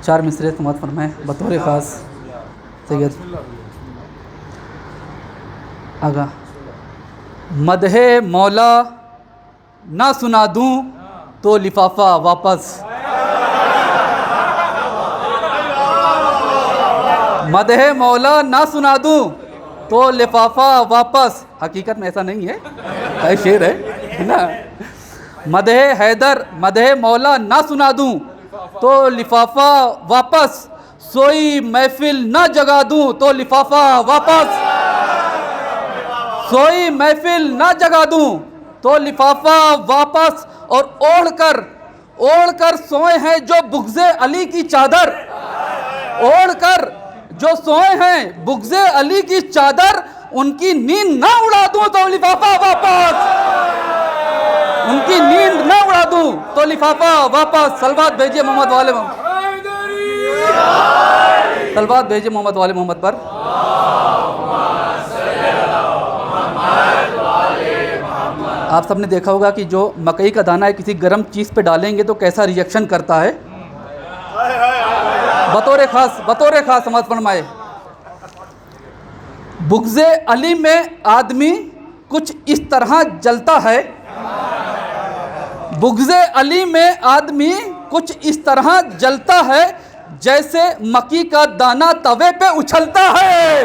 چار مصرے سماعت فرمائیں بطور خاص سید آگا. مدح مولا نہ سنا دوں تو لفافہ واپس. مدح مولا نہ سنا دوں تو لفافہ واپس. حقیقت میں ایسا نہیں ہے شعر ہے نا. مدح حیدر مدح مولا نہ سنا دوں تو لفافہ واپس. سوئی محفل نہ جگا دوں تو لفافہ واپس. سوئی محفل نہ جگا دوں تو لفافہ واپس. اور اوڑھ کر سوئے ہیں جو بغض علی کی چادر. اوڑھ کر جو سوئے ہیں بغض علی کی چادر. ان کی نیند نہ اڑا دوں تو لفافہ واپس. ان کی نیند نہ اڑا دوں تو لفافہ واپس. صلوات بھیجیے محمد والے محمد. صلوات بھیجیے محمد والے محمد پر. آپ سب نے دیکھا ہوگا کہ جو مکئی کا دانہ ہے کسی گرم چیز پہ ڈالیں گے تو کیسا ریئیکشن کرتا ہے. بطور خاص سماعت فرمائے. بغض علی میں آدمی کچھ اس طرح جلتا ہے. بغض علی میں آدمی کچھ اس طرح جلتا ہے جیسے مکی کا دانہ توے پہ اچھلتا ہے.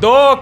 2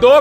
2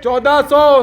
1400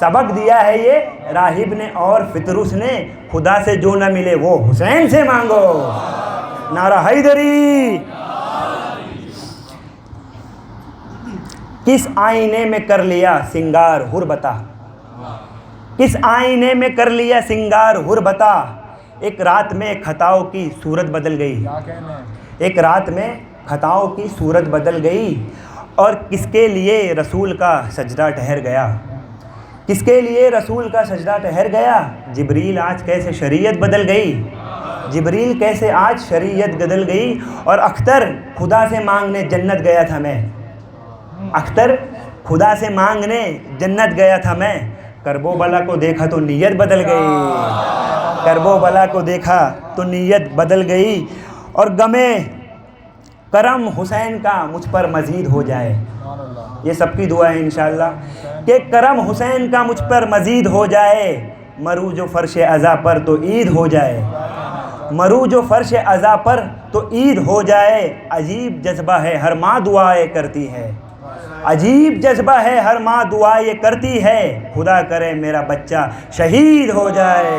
سبق دیا ہے یہ راہب نے اور فطرس نے، خدا سے جو نہ ملے وہ حسین سے مانگو، نعرہ حیدری۔ کس آئینے میں کر لیا سنگار حر بتا، کس آئینے میں کر لیا سنگار حر بتا، ایک رات میں خطاؤں کی صورت بدل گئی، ایک رات میں خطاؤں کی صورت بدل گئی، اور کس کے لیے رسول کا سجدہ ٹھہر گیا، کس کے لیے رسول کا سجدہ ٹھہر گیا، جبریل آج کیسے شریعت بدل گئی، جبریل کیسے آج شریعت بدل گئی، اور اختر خدا سے مانگنے جنت گیا تھا میں، اختر خدا سے مانگنے جنت گیا تھا میں، کرب و بلا کو دیکھا تو نیت بدل گئی، کرب و بلا کو دیکھا تو نیت بدل گئی، اور غمِ کرم حسین کا مجھ پر مزید ہو جائے، یہ سب کی دعا ہے انشاءاللہ کہ کرم حسین کا مجھ پر مزید ہو جائے، مرو جو فرش عزا پر تو عید ہو جائے، مرو جو فرش عزا پر تو عید ہو جائے، عجیب جذبہ ہے ہر ماں دعائیں کرتی ہے، عجیب جذبہ ہے ہر ماں دعائیں کرتی ہے، خدا کرے میرا بچہ شہید ہو جائے،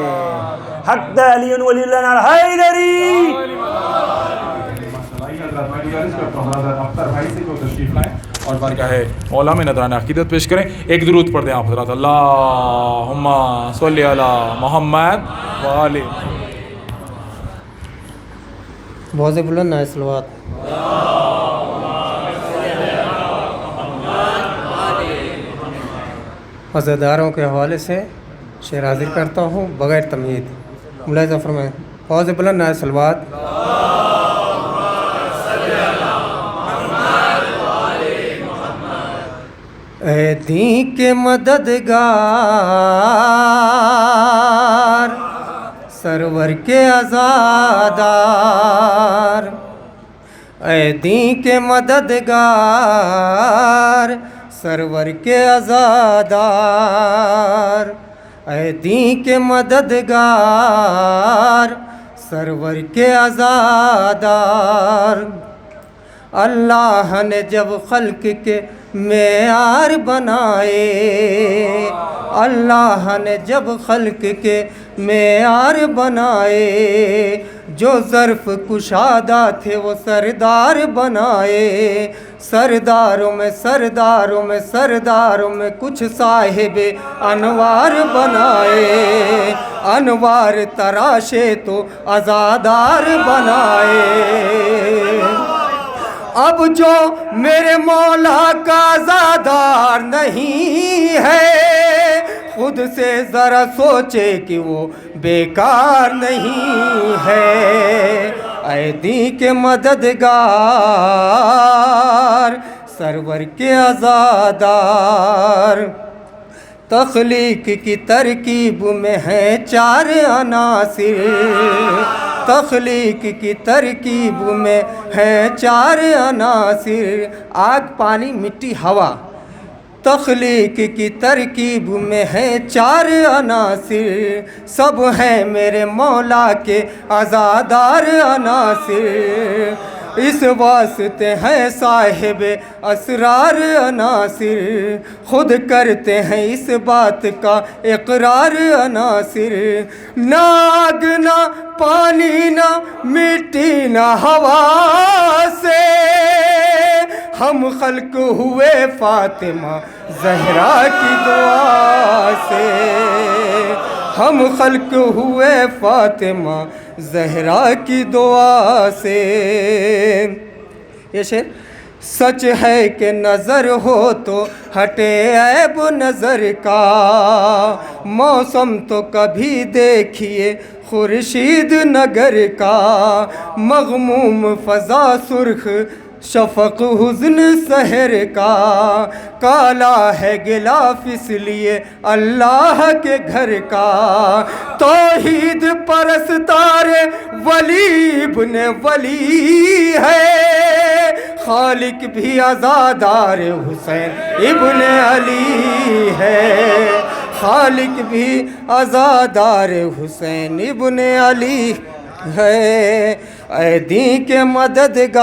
حق علی ولی اللہ حیدری۔
میں گزارش کرتا ہوں حضرت اختر بھائی سے کو تشریف لائیں اور بارگاہ ہے مولا میں نذرانہ عقیدت پیش کریں، ایک درود پڑھ دیں آپ حضرات، اللہم صلی علی محمد وآلہ۔
بہت سے بلند نائے صلوات۔ عزاداروں کے حوالے سے شعر حاضر کرتا ہوں بغیر تمہید، ملاحظہ فرمائیں، بہت سے بلند نائے صلوات۔ اے دین کے مددگار، سرور کے عزادار، اے دین کے مددگار، سرور کے عزادار، اے دین کے مددگار، سرور کے عزادار۔ اللہ نے جب خلق کے معیار بنائے، اللہ نے جب خلق کے معیار بنائے، جو ظرف کشادہ تھے وہ سردار بنائے، سرداروں میں سرداروں میں سرداروں میں کچھ صاحب انوار بنائے، انوار تراشے تو عزادار بنائے۔ اب جو میرے مولا کا عزادار نہیں ہے، خود سے ذرا سوچے کہ وہ بیکار نہیں ہے۔ اے دین کے مددگار، سرور کے عزادار، تخلیق کی ترکیب میں ہے چار عناصر، تخلیق کی ترکیب میں ہے چار عناصر، آگ پانی مٹی ہوا، تخلیق کی ترکیب میں ہے چار عناصر، سب ہیں میرے مولا کے عزادار عناصر، اس واسطے ہیں صاحب اسرار عناصر، خود کرتے ہیں اس بات کا اقرار عناصر، نہ آگ نہ پانی نہ مٹی نہ ہوا سے ہم خلق ہوئے فاطمہ زہرا کی دعا سے، ہم خلق ہوئے فاطمہ زہرا کی دعا سے۔ یہ شعر سچ ہے کہ نظر ہو تو ہٹے عیب نظر کا، موسم تو کبھی دیکھیے خورشید نگر کا، مغموم فضا سرخ شفق حزن سحر کا، کالا ہے غلاف اس لیے اللہ کے گھر کا، توحید پرستار ولی ابن ولی ہے، خالق بھی عزادار حسین ابن علی ہے، خالق بھی عزادار حسین ابن علی ہے۔ اے دین کے مددگار،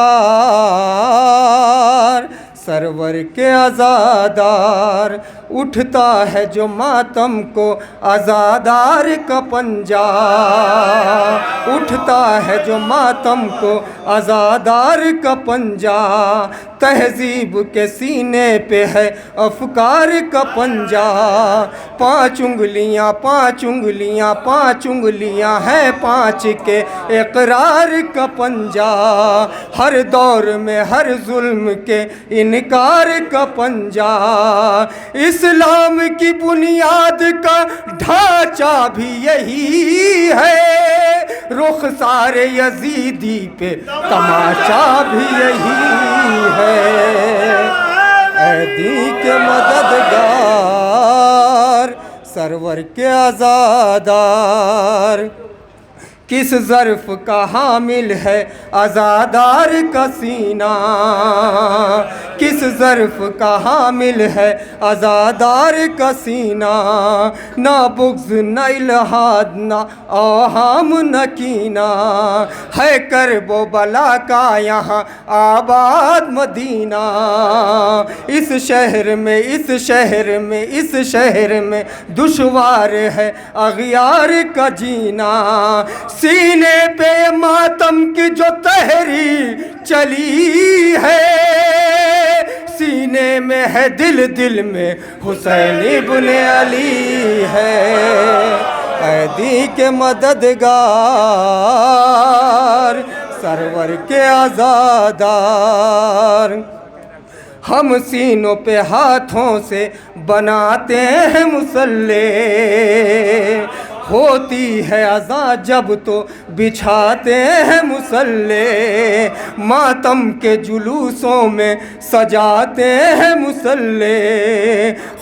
سرور کے عزادار اٹھتا ہے جو ماتم کو عزادار کا پنجہ اٹھتا ہے جو ماتم کو عزادار کا پنجہ تہذیب کے سینے پہ ہے افکار کا پنجہ پانچ انگلیاں پانچ انگلیاں پانچ انگلیاں ہیں پانچ کے اقرار کا پنجہ ہر دور میں ہر ظلم کے انکار کا پنجہ اسلام کی بنیاد کا ڈھانچہ بھی یہی ہے رخسار یزیدی پہ تماشا بھی یہی ہے اے دین کے مددگار سرور کے عزادار کس ظرف کا حامل ہے عزادار کا سینہ کس ظرف کا حامل ہے عزادار کا سینہ نہ بغض نہ الحاد نہ اوہام نہ کینہ ہے کرب و بلا کا یہاں آباد مدینہ اس شہر میں اس شہر میں اس شہر میں دشوار ہے اغیار کا جینا سینے پہ ماتم کی جو تحریک چلی ہے سینے میں ہے دل دل میں حسین ابن علی ہے اے دین کے مددگار سرور کے عزادار ہم سینوں پہ ہاتھوں سے بناتے ہیں مصلے ہوتی ہے اذاں جب تو بچھاتے ہیں مصلے ماتم کے جلوسوں میں سجاتے ہیں مصلے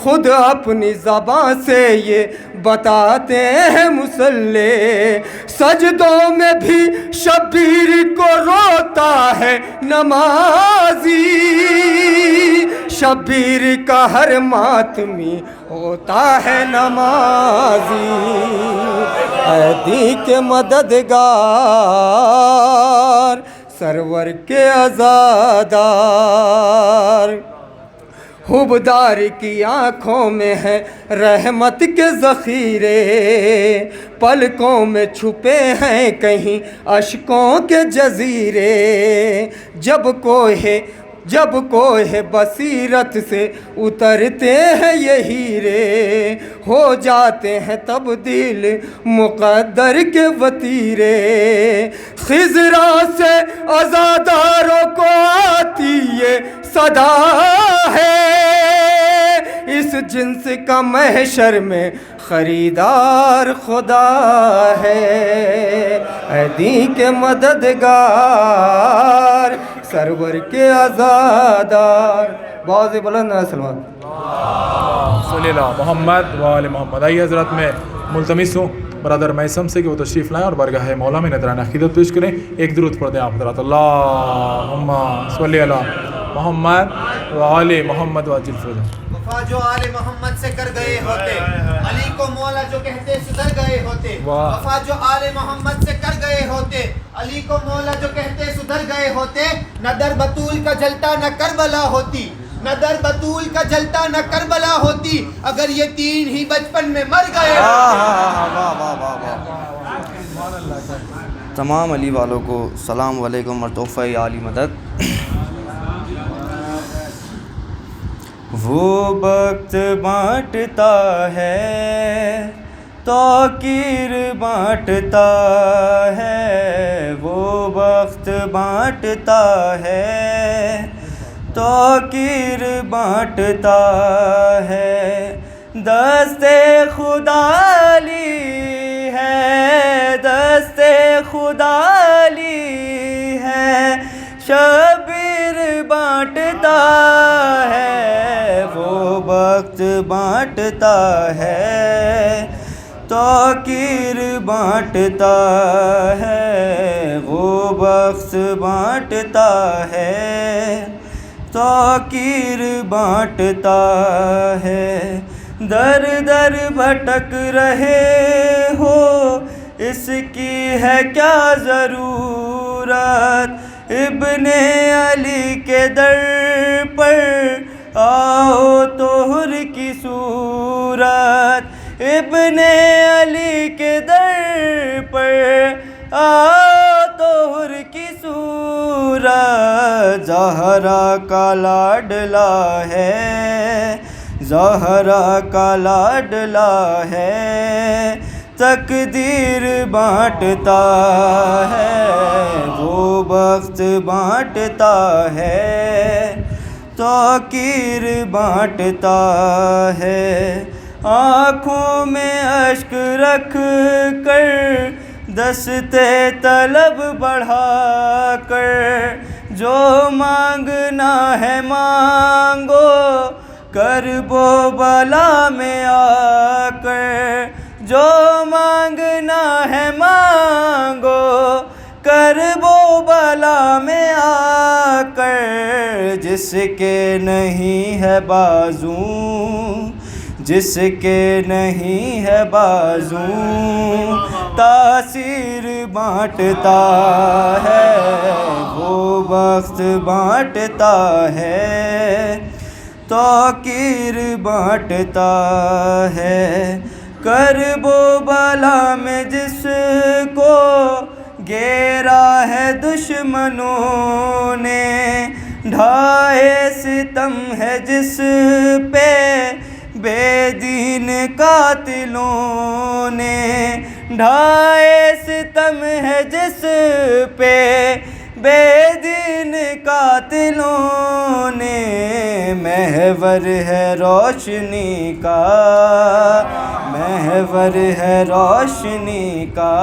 خود اپنی زبان سے یہ بتاتے ہیں مصلے سجدوں میں بھی شبیر کو روتا ہے نمازی شبیر کا ہر ماتمی ہوتا ہے نمازی اے دین کے مددگار سرور کے عزادار حبدار کی آنکھوں میں ہے رحمت کے ذخیرے پلکوں میں چھپے ہیں کہیں اشکوں کے جزیرے جب کوہ بصیرت سے اترتے ہیں یہ ہیرے ہو جاتے ہیں تبدیل مقدر کے وتیرے خضرا سے عزاداروں کو آتی یہ صدا ہے اس جنس کا محشر میں خریدار خدا ہے اے دین کے مددگار سرور کے عزادار باز بلند سلمان
صلی اللہ محمد وآل محمد. آئیے حضرات میں ملتمس ہوں برادر میسم سے کہ وہ تشریف لائیں اور برگاہ مولا میں نذرانہ عقیدت پیش کریں. ایک درود پڑھتے ہیں آپ حضرات. اللہم صلی اللہ محمد وآل محمد واجل فرد.
وفا جو آل محمد سے کر گئے ہوتے علی کو مولا جو کہتے سدھر گئے ہوتے وفا جو آل محمد سے کر گئے ہوتے علی کو مولا جو کہتے سدھر گئے ہوتے نہ در بطول کا جلتا نہ کربلا ہوتی نہ در بطول کا جلتا نہ کربلا ہوتی اگر یہ تین ہی بچپن میں مر گئے.
تمام علی والوں کو السلام علیکم اور تحفہ عالی مدد. وہ وقت بانٹتا ہے توقیر بانٹتا ہے وہ وقت بانٹتا ہے توقیر بانٹتا ہے دست خدا لی ہے دست خدا لی ہے شبیر بانٹتا ہے وہ وقت بانٹتا ہے توقیر بانٹتا ہے وہ وقت بانٹتا ہے توقیر بانٹتا ہے. در در بھٹک رہے ہو اس کی ہے کیا ضرورت ابن علی کے در پر آؤ تو حر کی صورت، ابن علی کے در پر آؤ تو حر کی صورت، زہرا کا لاڈلا ہے، زہرا کا لاڈلا ہے، تقدیر بانٹتا ہے، وہ بخت بانٹتا ہے، توقیر بانٹتا ہے، آنکھوں میں اشک رکھ کر دستے طلب بڑھا کر، جو مانگنا ہے مانگو کرب و بلا میں آ کر، جو مانگنا ہے مانگو کرب و بلا میں آ کر، جس کے نہیں ہے بازو، جس کے نہیں ہے بازو، تاثیر بانٹتا ہے، وہ بخت بانٹتا ہے، توقیر بانٹتا ہے، کرب و بلا میں جس کو گھیرا ہے دشمنوں نے، ڈھائے ستم ہے جس پہ بے دین قاتلوں نے، ڈھائے ستم ہے جس پہ بے دین قاتلوں نے، محور ہے روشنی کا، محور ہے روشنی کا،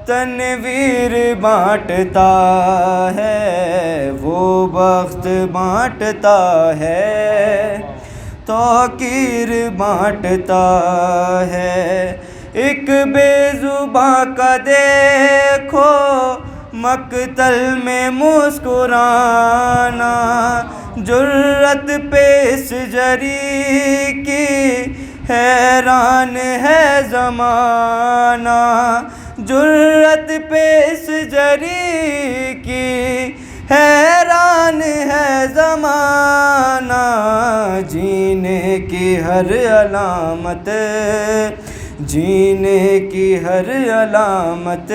تنویر بانٹتا ہے، وہ بخت بانٹتا ہے، توقیر بانٹتا ہے، ایک بے زباں کا دیکھو مقتل میں مسکرانا، جرت پہ اس جری کی حیران ہے زمانہ، جرت پہ اس جری کی حیران ہے زمانہ، جینے کی ہر علامت، جینے کی ہر علامت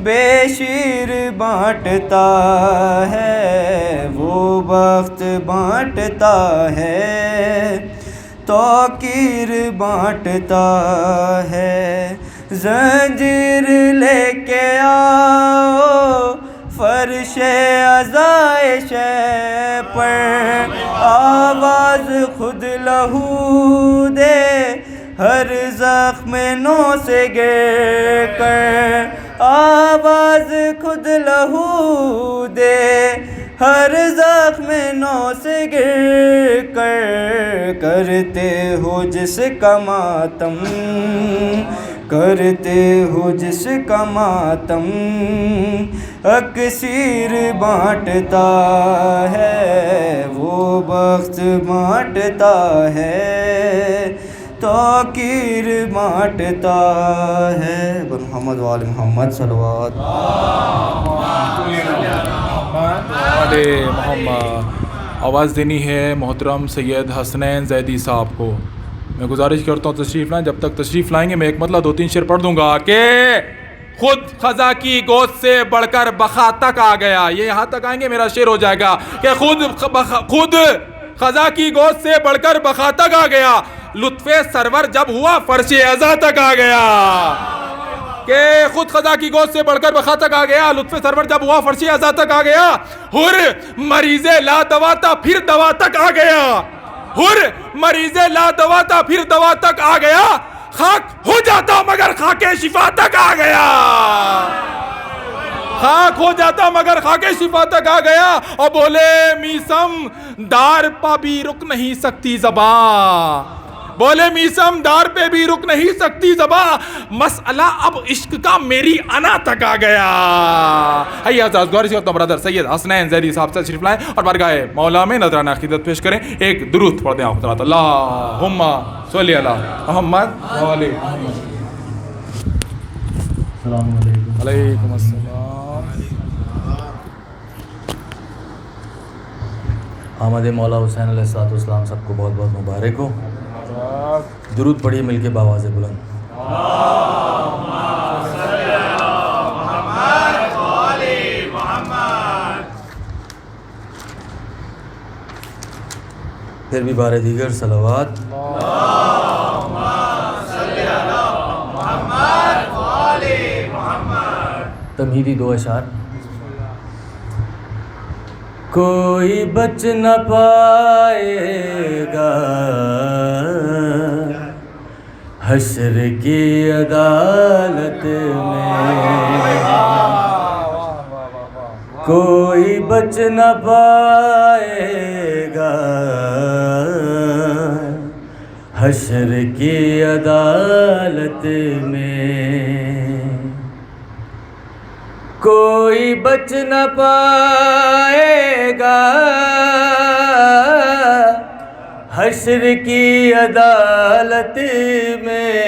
بے شیر بانٹتا ہے، وہ بخت بانٹتا ہے، توقیر بانٹتا ہے، زنجیر لے کے آؤ فرش عزائش پر، آواز خود لہو دے ہر زخم نو سے گر کر، آواز خود لہو دے ہر زخم نو سے گر کر، کرتے ہو جس کا ماتم، کرتے ہو جس کا ماتم، اکسیر بانٹتا ہے، وہ بخت بانٹتا ہے، توقیر بانٹتا ہے، محمد وآل محمد صلوات
محمد۔ آواز دینی ہے محترم سید حسنین زیدی صاحب کو، میں گزارش کرتا ہوں تشریف لائیں، جب تک تشریف لائیں گے میں ایک مطلب 2-3 شعر پڑھ دوں گا کہ خود خزاں کی گوشت سے بڑھ کر بخا تک آ گیا، یہ یہاں تک آئیں گے میرا شعر ہو جائے گا کہ خود خزاں کی گوشت سے بڑھ کر بخا تک آ گیا، لطف سرور جب ہوا فرش عزا تک آ گیا، کہ خود خزاں کی گوشت سے بڑھ کر بخا تک آ گیا، لطف سرور جب ہوا فرش عزا تک آ گیا، ہر مریض لا دوا تھا پھر دوا تک آ گیا، ہر مریض لا دوا تھا پھر دوا تک آ گیا، خاک ہو جاتا مگر خاک شفا تک آ گیا، خاک ہو جاتا مگر خاک شفا تک آ گیا، اور بولے میسم دار پا بھی رک نہیں سکتی زبان، بولے میسم دار پہ بھی رک نہیں سکتی زبان، مسئلہ اب عشق کا میری انا تک آ گیا۔ آئیے حضرات گوارش کرتا ہوں برادر سید حسنین زیدی صاحب سے تشریف لائیں اور بارگاہ مولا میں نذرانہ عقیدت پیش کریں، ایک درود پڑھ دیں آپ حضرات، اللہم صلی علی محمد وآلہ محمد۔
السلام علیکم۔
علیکم السلام۔
آمد مولا حسین علیہ السلام سب کو بہت بہت مبارک ہو. درود پڑھیے مل کے بآواز بلند. پھر بھی بار دیگر صلوات. تمہیدی دو اشعار. کوئی بچ نہ پائے گا حشر کی عدالت میں, کوئی بچ نہ پائے گا حشر کی عدالت میں, کوئی بچ نہ پائے گا حشر کی عدالت میں,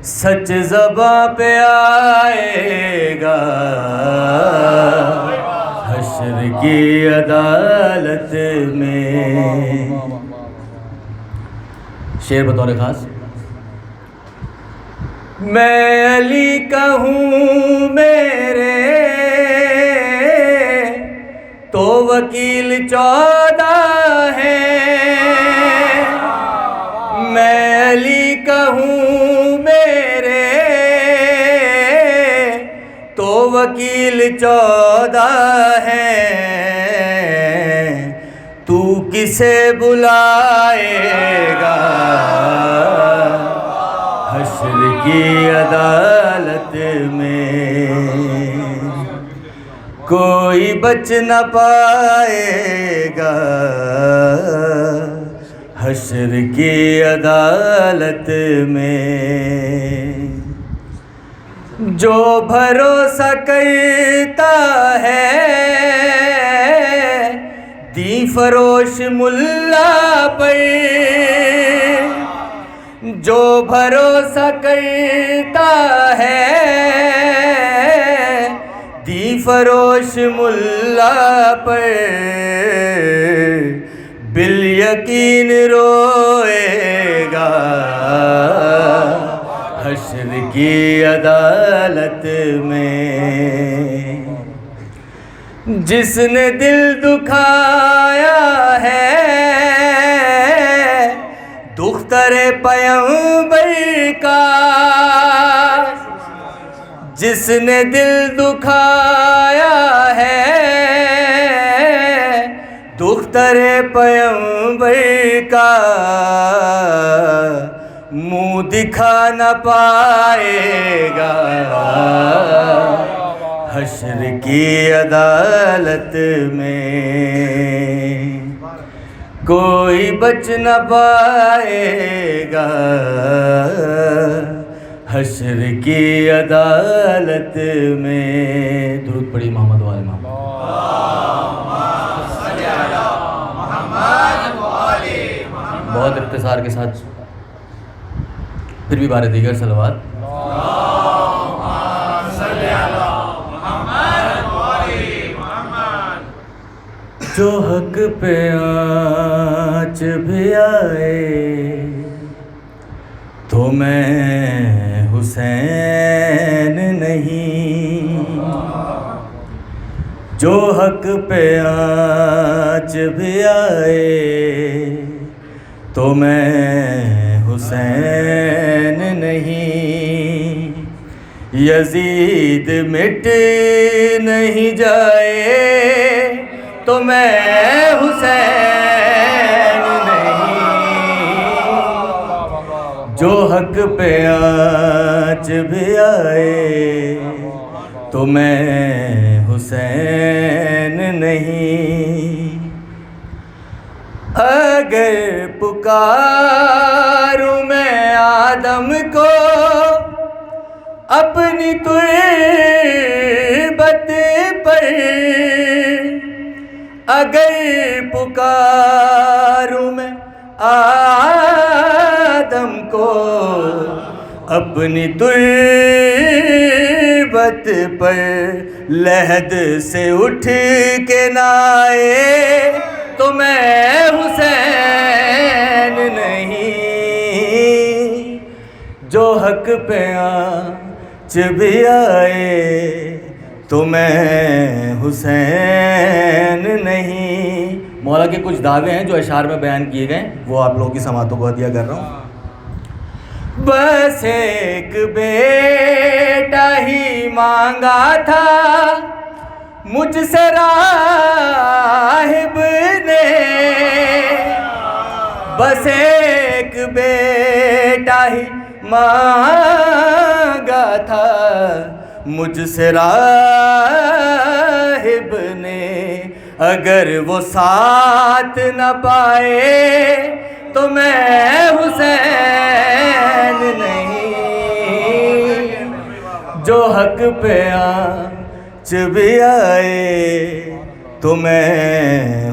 سچ زباں پہ آئے گا حشر کی عدالت میں. شعر بطور خاص. میں علی کا ہوں میرے تو وکیل 14 ہیں, میں علی کا ہوں میرے تو وکیل 14 ہیں, تو کسے بلائے گا حشر کی عدالت میں, کوئی بچ نہ پائے گا حشر کی عدالت میں. جو بھروسہ کرتا ہے دین فروش ملا پر, جو بھروسہ کرتا ہے دین فروش ملا پر, بالیقین روئے گا حشر کی عدالت میں. جس نے دل دکھایا ہے دختر پیغمبر کا, جس نے دل دکھایا ہے دختر پیغمبر کا, منہ دکھا نہ پائے گا حشر کی عدالت میں, کوئی بچ نہ پائے گا حشر کی عدالت میں. درود پڑھی محمد والے محمد. بہت اختصار کے ساتھ پھر بھی بار دیگر صلوات. جو حق پہ آنچ بھی آئے تو میں حسین نہیں, جو حق پہ آنچ بھی آئے تو میں حسین نہیں, یزید مٹ نہیں جائے تو میں حسین نہیں, جو حق پہ آنچ بھی آئے تو میں حسین نہیں. اگر پکاروں میں آدم کو اپنی تربت پر, اگر پکاروں میں آدم کو اپنی تربت
غیبت پر لحد سے اٹھ کے نہ آئے تو میں حسین نہیں، جو حق پہ آنچ بھی آئے تو میں حسین نہیں۔ مولا کے کچھ دعوے ہیں جو اشعار میں بیان کیے گئے، وہ آپ لوگوں کی سماعتوں کو ہدیہ کر رہا ہوں۔ بس ایک بیٹا ہی مانگا تھا مجھ سے راہب نے، بس ایک بیٹا ہی مانگا تھا مجھ سے راہب نے، اگر وہ ساتھ نہ پائے تو میں حسین نہیں، جو حق پہ آنچ بھی آئے تو میں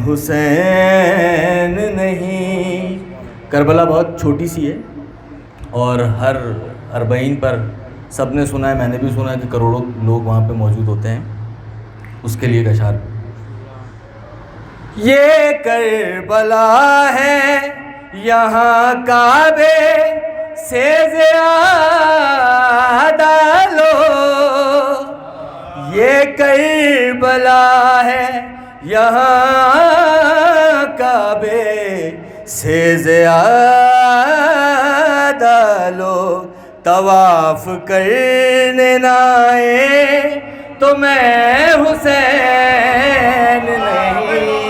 حسین نہیں۔ کربلا بہت چھوٹی سی ہے اور ہر اربعین پر سب نے سنا ہے، میں نے بھی سنا ہے کہ کروڑوں لوگ وہاں پہ موجود ہوتے ہیں، اس کے لیے ایک اشعار۔ یہ کربلا ہے یہاں کعبے سے زیادہ لو، یہ کربلا ہے یہاں کعبے سے زیادہ لو، طواف کرنے نہ آئے تو میں حسین نہیں،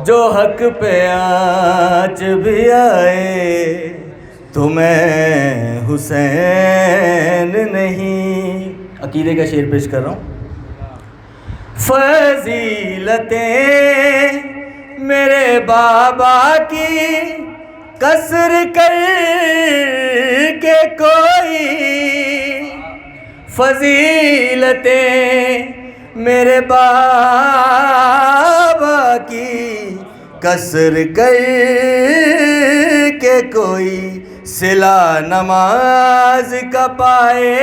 جو حق پہ آنچ بھی آئے تو میں حسین نہیں۔ عقیدے کا شعر پیش کر رہا ہوں۔ فضیلتیں میرے بابا کی قصر کر کے کوئی، فضیلتیں میرے بابا کی قصر کر کے کوئی، صلہ نماز کا پائے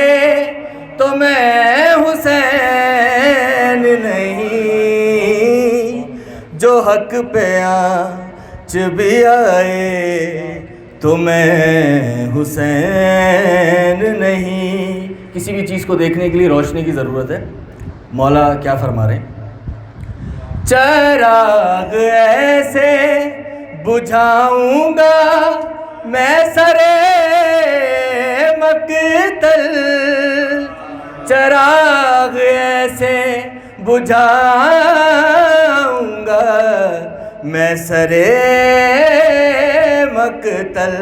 تو میں حسین نہیں، جو حق پہ آنچ بھی آئے تو میں حسین نہیں۔ کسی بھی چیز کو دیکھنے کے لیے روشنی کی ضرورت ہے۔ مولا کیا فرما رہے ہیں؟ چراغ ایسے بجھاؤں گا میں سرے مقتل، چراغ ایسے بجھاؤں گا میں سرے مقتل،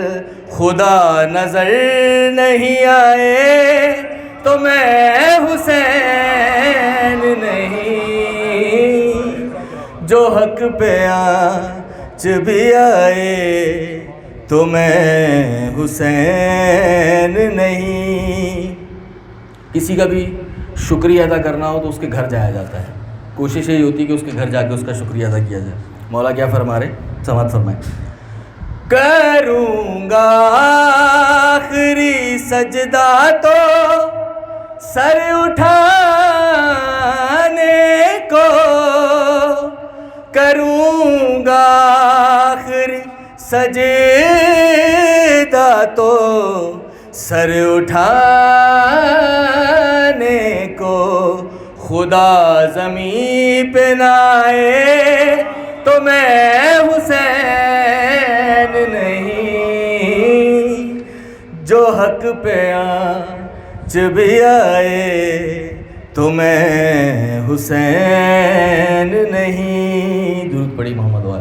خدا نظر نہیں آئے تو میں حسین نہیں، جو حق پہ آنچ بھی آئے تو میں حسین نہیں۔ کسی کا بھی شکریہ ادا کرنا ہو تو اس کے گھر جایا جاتا ہے، کوشش یہی ہوتی ہے کہ اس کے گھر جا کے اس کا شکریہ ادا کیا جائے۔ مولا کیا فرما رہے؟ سماعت فرمائیں۔ کروں گا آخری سجدہ تو سر اٹھانے کو، کروں گا آخری سجدہ تو سر اٹھانے کو، خدا زمین پہ نہ آئے تو میں حسین نہیں، جو حق پہ آنچ بھی آئے تو میں حسین نہیں۔ درود پڑھی محمد والے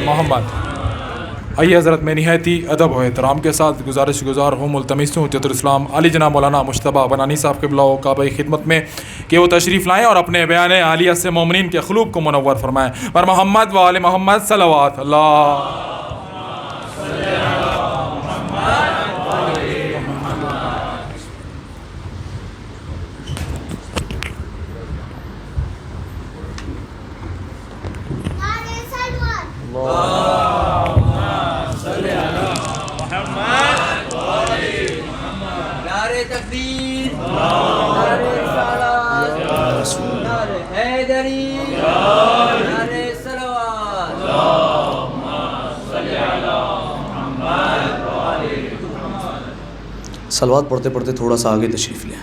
محمد۔ آئیے حضرت میں نہایتی ادب و احترام کے ساتھ گزارش گزار ہوں، ملتمس ہوں حجت الاسلام علی جناب مولانا مجتبیٰ بنانی صاحب قبلہ و کعبہ خدمت میں کہ وہ تشریف لائیں اور اپنے بیان عالیہ سے مومنین کے قلوب کو منور فرمائیں۔ پر محمد و آل محمد صلوات اللہ۔
نعرے تکبیر، نعرے رسالت، نعرے حیدری، نعرے صلوات۔
صلوات پڑھتے پڑھتے تھوڑا سا آگے تشریف لیں۔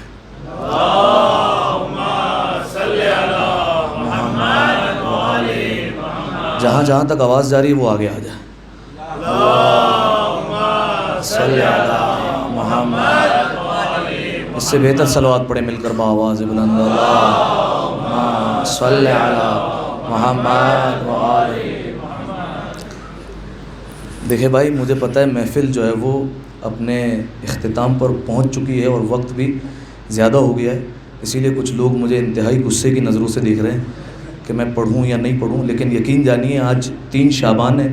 جہاں جہاں تک آواز جاری ہے وہ آگے آ جائے۔ صلی اللہ محمد، اس سے بہتر صلوات پڑھیں مل کر بآواز بلند، اللہم صلی علی محمد وآل۔ دیکھیں بھائی، مجھے پتہ ہے محفل جو ہے وہ اپنے اختتام پر پہنچ چکی ہے اور وقت بھی زیادہ ہو گیا ہے، اسی لیے کچھ لوگ مجھے انتہائی غصے کی نظروں سے دیکھ رہے ہیں کہ میں پڑھوں یا نہیں پڑھوں، لیکن یقین جانیے آج 3 شعبان ہے،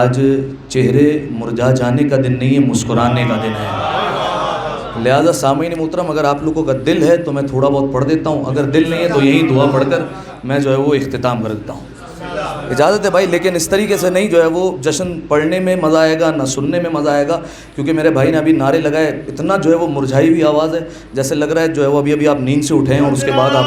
آج چہرے مرجھا جانے کا دن نہیں ہے، مسکرانے کا دن ہے۔ لہٰذا سامعین محترم، اگر آپ لوگوں کا دل ہے تو میں تھوڑا بہت پڑھ دیتا ہوں، اگر دل نہیں ہے تو یہی دعا پڑھ کر میں جو ہے وہ اختتام کر دیتا ہوں۔ اجازت ہے بھائی، لیکن اس طریقے سے نہیں جو ہے وہ جشن پڑھنے میں مزہ آئے گا نہ سننے میں مزہ آئے گا، کیونکہ میرے بھائی نے ابھی نعرے لگائے، اتنا جو ہے وہ مرجھائی ہوئی آواز ہے، جیسے لگ رہا ہے جو ہے وہ ابھی آپ نیند سے اٹھے ہیں اور اس کے بعد آپ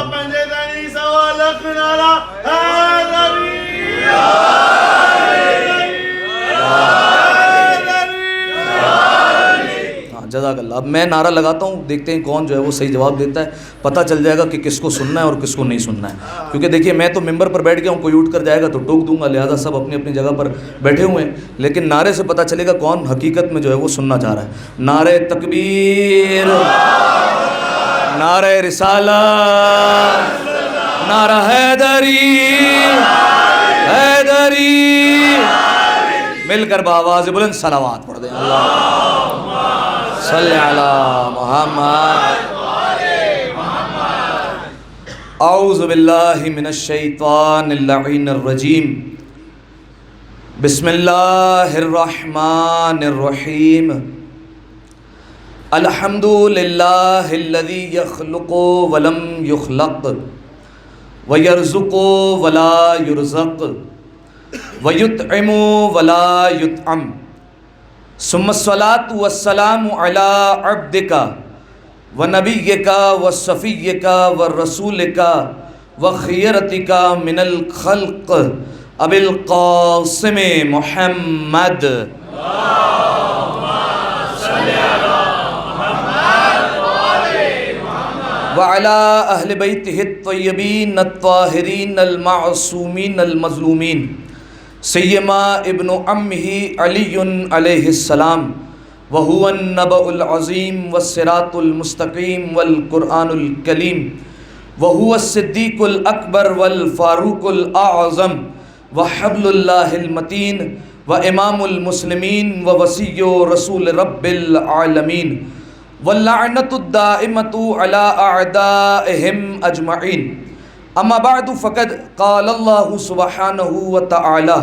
جزاک اللہ۔ اب میں نعرہ لگاتا ہوں، دیکھتے ہیں کون جو ہے وہ صحیح جواب دیتا ہے، پتہ چل جائے گا کہ کس کو سننا ہے اور کس کو نہیں سننا ہے، کیونکہ دیکھیے میں تو ممبر پر بیٹھ گیا ہوں، کوئی اٹھ کر جائے گا تو ٹوک دوں گا، لہٰذا سب اپنی اپنی جگہ پر بیٹھے ہوئے ہیں، لیکن نعرے سے پتہ چلے گا کون حقیقت میں جو ہے وہ سننا چاہ رہا ہے۔ نعرے تکبیر، نعرے رسالت، نعرہ حیدری، حیدری، مل کر بآواز بلند صلوات پڑھ دیں۔ اللہ صلی علی محمد۔ اعوذ باللہ من الشیطان اللعین الرجیم، بسم اللہ الرحمن الرحیم، الحمد للہ الذی یخلق ولم یخلق ویرزق ولا یرزق ویطعم ولا یطعم، ثم الصلاة والسلام على عبدك ونبيك وصفيك ورسولك وخيرتك من الخلق أبي القاسم محمد وعلى أهل بيته الطيبين الطاهرين المعصومين المظلومين، سیما ابن عمہ علی علیہ السلام، وہو النبأ العظیم والصراط المستقیم والقرآن الکلیم، وہو الصدیق الاکبر والفاروق الاعظم وحبل اللہ المتین وامام المسلمین ووصی رسول رب العالمین، واللعنۃ الدائمۃ علی اعدائہم اجمعین۔ اما بعد فقد قال اللہ سبحانہ وتعالی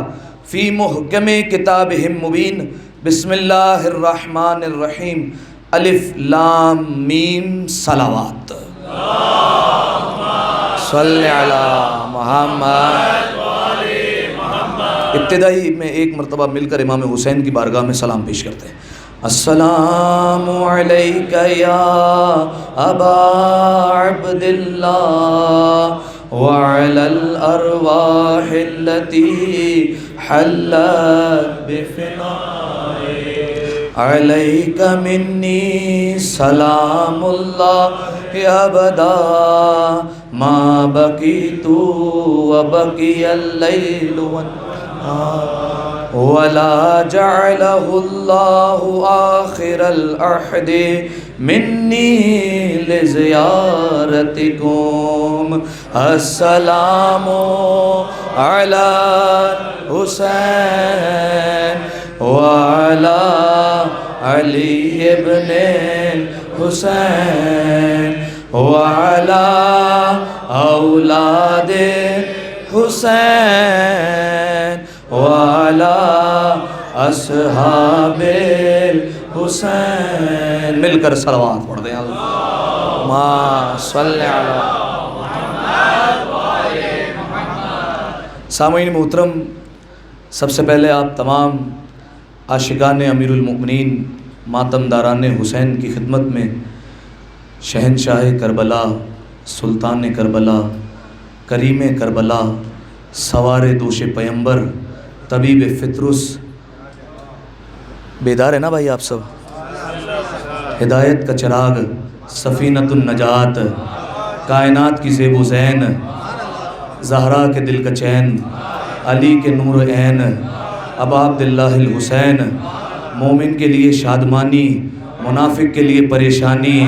فی محکم کتابہ المبین، بسم اللہ الرحمن الرحیم، الف لام میم صلوات۔ صلی علی محمد۔ ابتدائی میں ایک مرتبہ مل کر امام حسین کی بارگاہ میں سلام پیش کرتے ہیں۔ السلام علیک یا ابا عبد اللہ وعلى الأرواح التي حلت بفنائك، عليك مني سلام الله أبدا ما بقيت وبقي الليل والنهار، ولا جعله الله آخر العهد منی لزیارتکم، السلام علی حسین وعلی علی ابن حسین وعلی اولاد حسین وعلی اصحاب حسین۔ مل کر صلوات پڑھ دیں۔ اللہم صلی علی محمد۔ سامعین محترم، سب سے پہلے آپ تمام عاشقان امیر المؤمنین، ماتم داران حسین کی خدمت میں شہنشاہ کربلا، سلطان کربلا، کریم کربلا، سوار دوش پیمبر، طبیب فطرس. بیدار ہے نا بھائی آپ سب؟ ہدایت کا چراغ، سفینۃ النجات، کائنات کی زیب و زین، زہرا کے دل کا چین، علی کے نور عین، ابا عبداللہ الحسین. مومن کے لیے شادمانی، منافق کے لیے پریشانی.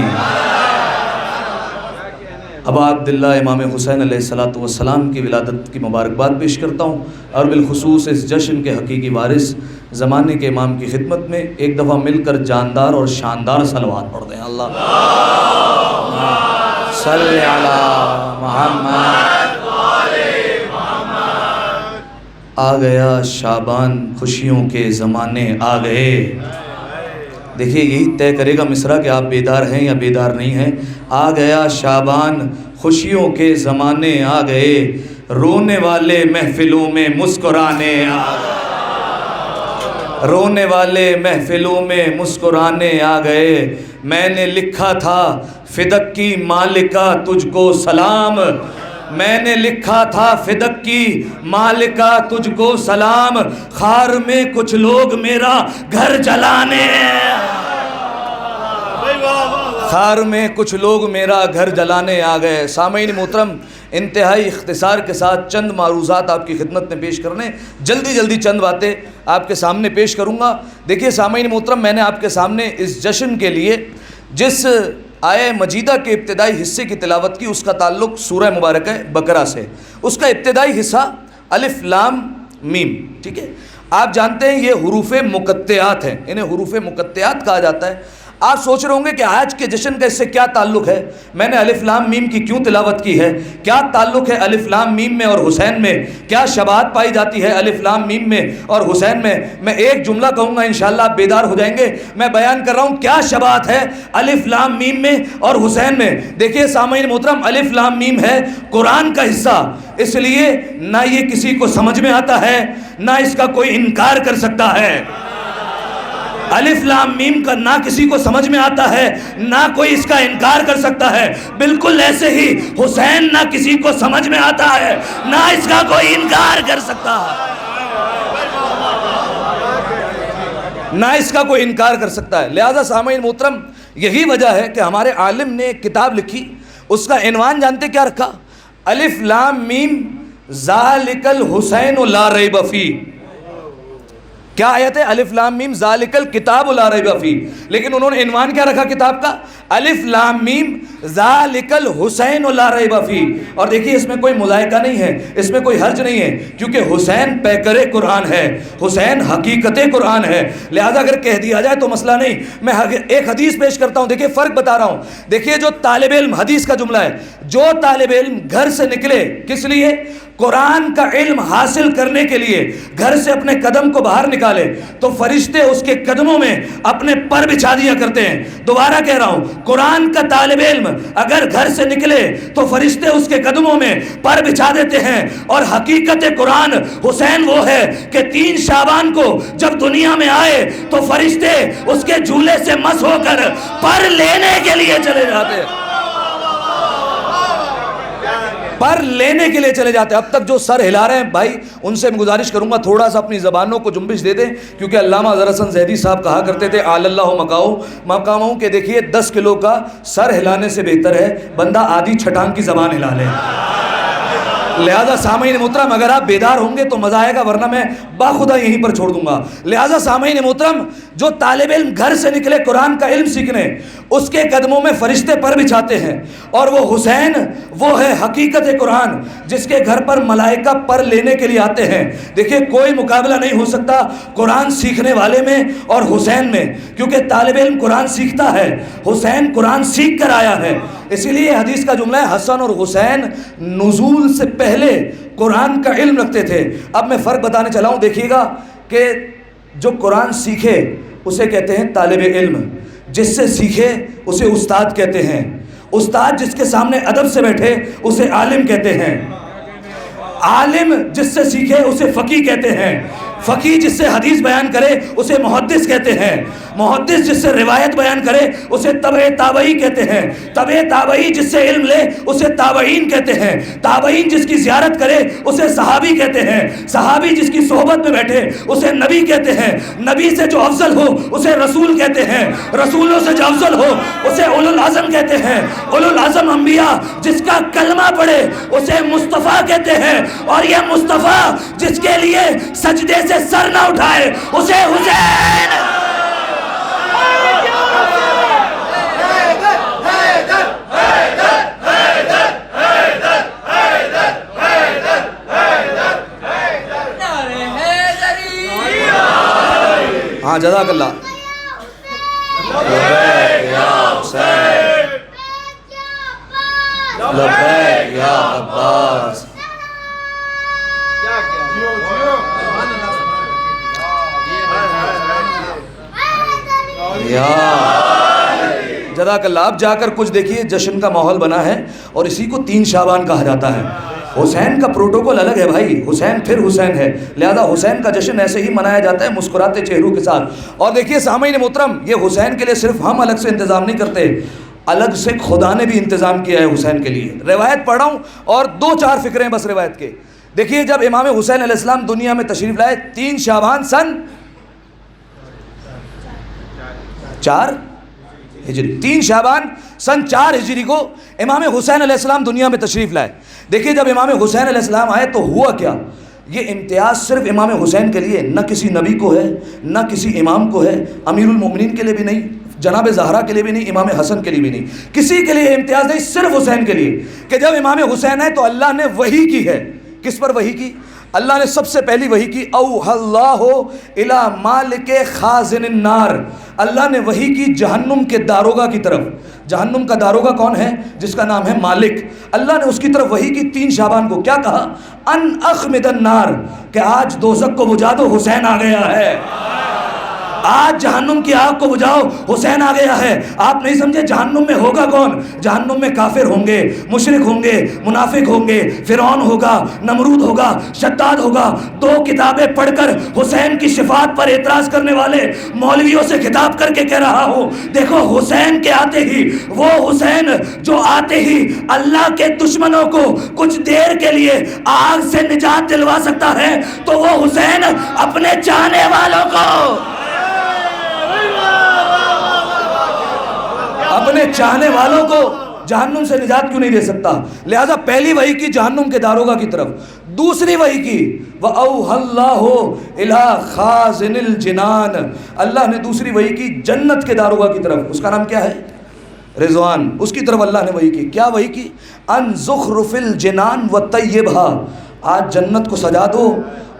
ابا عبداللہ امام حسین علیہ السلام کی ولادت کی مبارکباد پیش کرتا ہوں، اور بالخصوص اس جشن کے حقیقی وارث زمانے کے امام کی خدمت میں ایک دفعہ مل کر جاندار اور شاندار صلوات پڑھ دیں. اللہ صلی علی محمد. آ گیا شعبان، خوشیوں کے زمانے آ گئے. دیکھیے یہی طے کرے گا مصرع کہ آپ بیدار ہیں یا بیدار نہیں ہیں. آ گیا شعبان، خوشیوں کے زمانے آ گئے، رونے والے محفلوں میں مسکرانے آ گئے، رونے والے محفلوں میں مسکرانے آ گئے. میں نے لکھا تھا فدق کی مالکہ تجھ کو سلام، میں نے لکھا تھا فدق کی مالکہ تجھ کو سلام، خار میں کچھ لوگ میرا گھر جلانے، خار میں کچھ لوگ میرا گھر جلانے آ گئے. سامعین محترم، انتہائی اختصار کے ساتھ چند معروضات آپ کی خدمت میں پیش کرنے، جلدی چند باتیں آپ کے سامنے پیش کروں گا. دیکھیے سامعین محترم، میں نے آپ کے سامنے اس جشن کے لیے جس آیہ مجیدہ کے ابتدائی حصے کی تلاوت کی، اس کا تعلق سورہ مبارکہ بقرہ سے. اس کا ابتدائی حصہ الف لام میم، ٹھیک ہے. آپ جانتے ہیں یہ حروف مقطعات ہیں، انہیں حروف مقطعات کہا جاتا ہے. آپ سوچ رہے ہوں گے کہ آج کے جشن کا اس سے کیا تعلق ہے، میں نے الف لام میم کی کیوں تلاوت کی ہے، کیا تعلق ہے الف لام میم میں اور حسین میں، کیا شباہت پائی جاتی ہے الف لام میم میں اور حسین میں. میں ایک جملہ کہوں گا انشاءاللہ آپ بیدار ہو جائیں گے. میں بیان کر رہا ہوں کیا شباہت ہے الف لام میم میں اور حسین میں. دیکھیے سامعین محترم، الف لام میم ہے قرآن کا حصہ، اس لیے نہ یہ کسی کو سمجھ میں آتا ہے نہ اس کا کوئی انکار کر سکتا ہے. الف لام میم کا نہ کسی کو سمجھ میں آتا ہے نہ کوئی اس کا انکار کر سکتا ہے. بالکل ایسے ہی حسین نہ کسی کو سمجھ میں آتا ہے نہ اس کا کوئی انکار کر سکتا ہے، نہ اس کا کوئی انکار کر سکتا ہے. لہذا سامعین محترم، یہی وجہ ہے کہ ہمارے عالم نے ایک کتاب لکھی، اس کا عنوان جانتے کیا رکھا؟ الف لام میم ذالک الحسین لا ریب فی. کیا آیت ہے؟ الف لام میم ذالک الکتاب لا ریب فی. لیکن انہوں نے عنوان کیا رکھا کتاب کا؟ الف لام میم ذالک الحسین لا ریب فی. اور دیکھیے اس میں کوئی مضائقہ نہیں ہے، اس میں کوئی حرج نہیں ہے، کیونکہ حسین پیکر قرآن ہے، حسین حقیقت قرآن ہے. لہذا اگر کہہ دیا جائے تو مسئلہ نہیں. میں ایک حدیث پیش کرتا ہوں، دیکھیے فرق بتا رہا ہوں. دیکھیے جو طالب علم، حدیث کا جملہ ہے، جو طالب علم گھر سے نکلے کس لیے؟ قرآن کا علم حاصل کرنے کے لیے، گھر سے اپنے قدم کو باہر نکالے تو فرشتے اس کے قدموں میں اپنے پر بچھا دیا کرتے ہیں. دوبارہ کہہ رہا ہوں، قرآن کا طالب علم اگر گھر سے نکلے تو فرشتے اس کے قدموں میں پر بچھا دیتے ہیں. اور حقیقت قرآن حسین وہ ہے کہ 3 شعبان کو جب دنیا میں آئے تو فرشتے اس کے جھولے سے مس ہو کر پر لینے کے لیے چلے جاتے ہیں، پر لینے کے لیے چلے جاتے ہیں. اب تک جو سر ہلا رہے ہیں بھائی، ان سے میں گزارش کروں گا تھوڑا سا اپنی زبانوں کو جنبش دے دیں، کیونکہ علامہ اظہر حسن زیدی صاحب کہا کرتے تھے اعلی اللہ مقامہ کہ دیکھیے 10 کلو کا سر ہلانے سے بہتر ہے بندہ آدھی چھٹان کی زبان ہلا لے. لہذا سامعین محترم، اگر آپ بیدار ہوں گے تو مزہ آئے گا، ورنہ میں باخدا یہیں پر چھوڑ دوں گا. لہذا سامعین محترم، جو طالب علم گھر سے نکلے قرآن کا علم سیکھنے، اس کے قدموں میں فرشتے پر بچھاتے ہیں. اور وہ حسین وہ ہے حقیقت قرآن جس کے گھر پر ملائکہ پر لینے کے لیے آتے ہیں. دیکھیے کوئی مقابلہ نہیں ہو سکتا قرآن سیکھنے والے میں اور حسین میں، کیونکہ طالب علم قرآن سیکھتا ہے، حسین قرآن سیکھ کر آیا ہے. اسی لیے حدیث کا جملہ ہے حسن اور حسین نزول سے پہلے قرآن کا علم رکھتے تھے. اب میں فرق بتانے چلا ہوں، دیکھیے گا کہ جو قرآن سیکھے اسے کہتے ہیں طالب علم، جس سے سیکھے اسے استاد کہتے ہیں، استاد جس کے سامنے ادب سے بیٹھے اسے عالم کہتے ہیں، عالم جس سے سیکھے اسے فقیہ کہتے ہیں،
فقیہ جس سے حدیث بیان کرے اسے محدث کہتے ہیں، محدث جس سے روایت بیان کرے اسے تبع تابعی کہتے ہیں، تبع تابعی جس سے علم لے اسے تابعین کہتے ہیں، تابعین جس کی زیارت کرے اسے صحابی کہتے ہیں، صحابی جس کی صحبت میں بیٹھے اسے نبی کہتے ہیں، نبی سے جو افضل ہو اسے رسول کہتے ہیں، رسولوں سے جو افضل ہو اسے اولو العزم کہتے ہیں، اولو العزم انبیاء جس کا کلمہ پڑھے اسے مصطفیٰ کہتے ہیں، اور یہ مصطفیٰ جس کے لیے سجدے سے سر نہ اٹھائے اسے حسین۔ ہاں جزاک اللہ۔ لبیک یا حسین، لبیک یا عباس۔ جزاک اللہ۔ اب جا کر کچھ دیکھیے جشن کا ماحول بنا ہے اور اسی کو 3 شعبان کہا جاتا ہے۔ حسین کا پروٹوکول الگ ہے بھائی، حسین پھر حسین ہے، لہذا حسین کا جشن ایسے ہی منایا جاتا ہے مسکراتے چہروں کے ساتھ۔ اور دیکھیے سامعین محترم، یہ حسین کے لیے صرف ہم الگ سے انتظام نہیں کرتے، الگ سے خدا نے بھی انتظام کیا ہے حسین کے لیے۔ روایت پڑھ رہا ہوں اور 2-4 فکریں بس روایت کے۔ دیکھیے جب امام حسین علیہ السلام دنیا میں تشریف لائے 3 شعبان سن 4 ہجری، 3 شعبان سن 4 ہجری کو امام حسین علیہ السلام دنیا میں تشریف لائے۔ دیکھیے جب امام حسین علیہ السلام آئے تو ہوا کیا؟ یہ امتیاز صرف امام حسین کے لیے، نہ کسی نبی کو ہے، نہ کسی امام کو ہے، امیر المومنین کے لیے بھی نہیں، جناب زہرا کے لیے بھی نہیں، امام حسن کے لیے بھی نہیں، کسی کے لیے امتیاز نہیں، صرف حسین کے لیے کہ جب امام حسین آئے تو اللہ نے وحی کی ہے۔ کس پر وحی کی؟ اللہ نے سب سے پہلی وحی کی اوحی اللہ الی مالک خازن النار، اللہ نے وحی کی جہنم کے داروغہ کی طرف۔ جہنم کا داروغہ کون ہے؟ جس کا نام ہے مالک۔ اللہ نے اس کی طرف وحی کی 3 شعبان کو، کیا کہا؟ ان اخمد النار، کہ آج دوزخ کو بجھا دو، حسین آ گیا ہے۔ آج جہنم کی آگ کو بجھاؤ، حسین آ گیا ہے۔ آپ نہیں سمجھے جہنم میں ہوگا کون؟ جہنم میں کافر ہوں گے، مشرک ہوں گے، منافق ہوں گے، فرعون ہوگا، نمرود ہوگا، شداد ہوگا۔ 2 کتابیں پڑھ کر حسین کی شفاعت پر اعتراض کرنے والے مولویوں سے خطاب کر کے کہہ رہا ہوں، دیکھو حسین کے آتے ہی، وہ حسین جو آتے ہی اللہ کے دشمنوں کو کچھ دیر کے لیے آگ سے نجات دلوا سکتا ہے، تو وہ حسین اپنے چاہنے والوں کو، اپنے چاہنے والوں کو جہنم سے نجات کیوں نہیں دے سکتا؟ لہذا پہلی وحی کی جہنم کے داروغہ کی طرف، دوسری وحی کی وَأَوْحَى اللَّهُ إِلَىٰ خَازِنِ الْجِنَانِ، اللہ نے دوسری وحی کی جنت کے داروغہ کی طرف، اس کا نام کیا ہے؟ رضوان، اس کی طرف اللہ نے وحی کی۔ کیا وحی کی؟ ان زخرف الجنان وطیبها، آج جنت کو سجا دو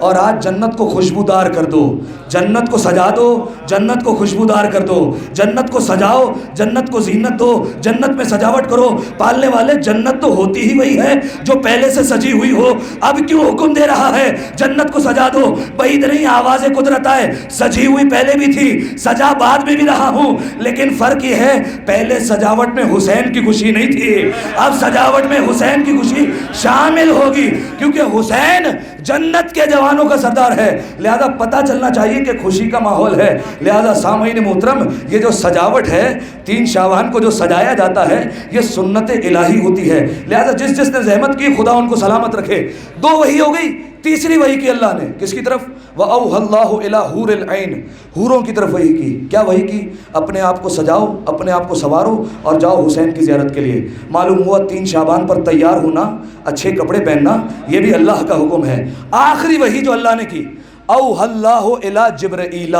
اور آج جنت کو خوشبودار کر دو، جنت کو سجا دو، جنت کو خوشبودار کر دو، جنت کو سجاؤ، جنت کو زینت دو، جنت میں سجاوٹ کرو۔ پالنے والے جنت تو ہوتی ہی وہی ہے جو پہلے سے سجی ہوئی ہو، اب کیوں حکم دے رہا ہے جنت کو سجا دو؟ بعید نہیں آواز قدرت آئے، سجی ہوئی پہلے بھی تھی، سجا بعد میں بھی رہا ہوں، لیکن فرق یہ ہے پہلے سجاوٹ میں حسین کی خوشی نہیں تھی، اب سجاوٹ میں حسین کی خوشی شامل ہوگی، کیونکہ حسین جنت کے جوانوں کا سردار ہے۔ لہذا پتہ چلنا چاہیے کہ خوشی کا ماحول ہے۔ لہذا سامعین محترم، یہ جو سجاوٹ ہے 3 شعبان کو جو سجایا جاتا ہے، یہ سنت الہی ہوتی ہے۔ لہذا جس جس نے زحمت کی خدا ان کو سلامت رکھے۔ 2 وحی ہو گئی، تیسری وحی کی اللہ نے کس کی طرف؟ وَأَوْحَى اللَّهُ إِلَىٰ حُورِ الْعِينِ، حوروں کی طرف وحی کی۔ کیا وحی کی؟ اپنے آپ کو سجاؤ، اپنے آپ کو سنوارو اور جاؤ حسین کی زیارت کے لیے۔ معلوم ہوا 3 شعبان پر تیار ہونا، اچھے کپڑے پہننا، یہ بھی اللہ کا حکم ہے۔ آخری وحی جو اللہ نے کی، أَوْحَى اللَّهُ إِلَىٰ جِبْرَئِيلَ،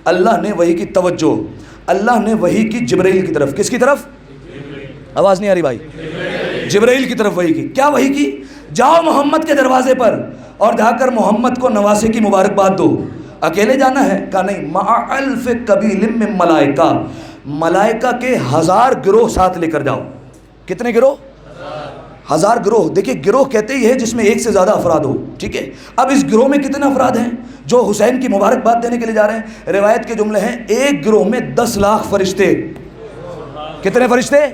اللہ نے وحی کی توجہ، اللہ نے وحی کی جبرائیل کی طرف۔ کس کی طرف؟ آواز نہیں آ رہی بھائی؟ جبرائیل کی طرف وحی کی۔ کیا وحی کی؟ جاؤ محمد کے دروازے پر اور جا کر محمد کو نواسے کی مبارکباد دو۔ اکیلے جانا ہے؟ کہا نہیں، مع الف قبیل من ملائکہ، ملائکہ کے 1000 گروہ ساتھ لے کر جاؤ۔ کتنے گروہ؟ 1000 گروہ۔ دیکھیں گروہ کہتے ہی ہے جس میں 1 سے زیادہ افراد ہو، ٹھیک ہے؟ اب اس گروہ میں کتنے افراد ہیں جو حسین کی مبارکباد دینے کے لیے جا رہے ہیں؟ روایت کے جملے ہیں ایک گروہ میں 10 لاکھ فرشتے۔ کتنے فرشتے؟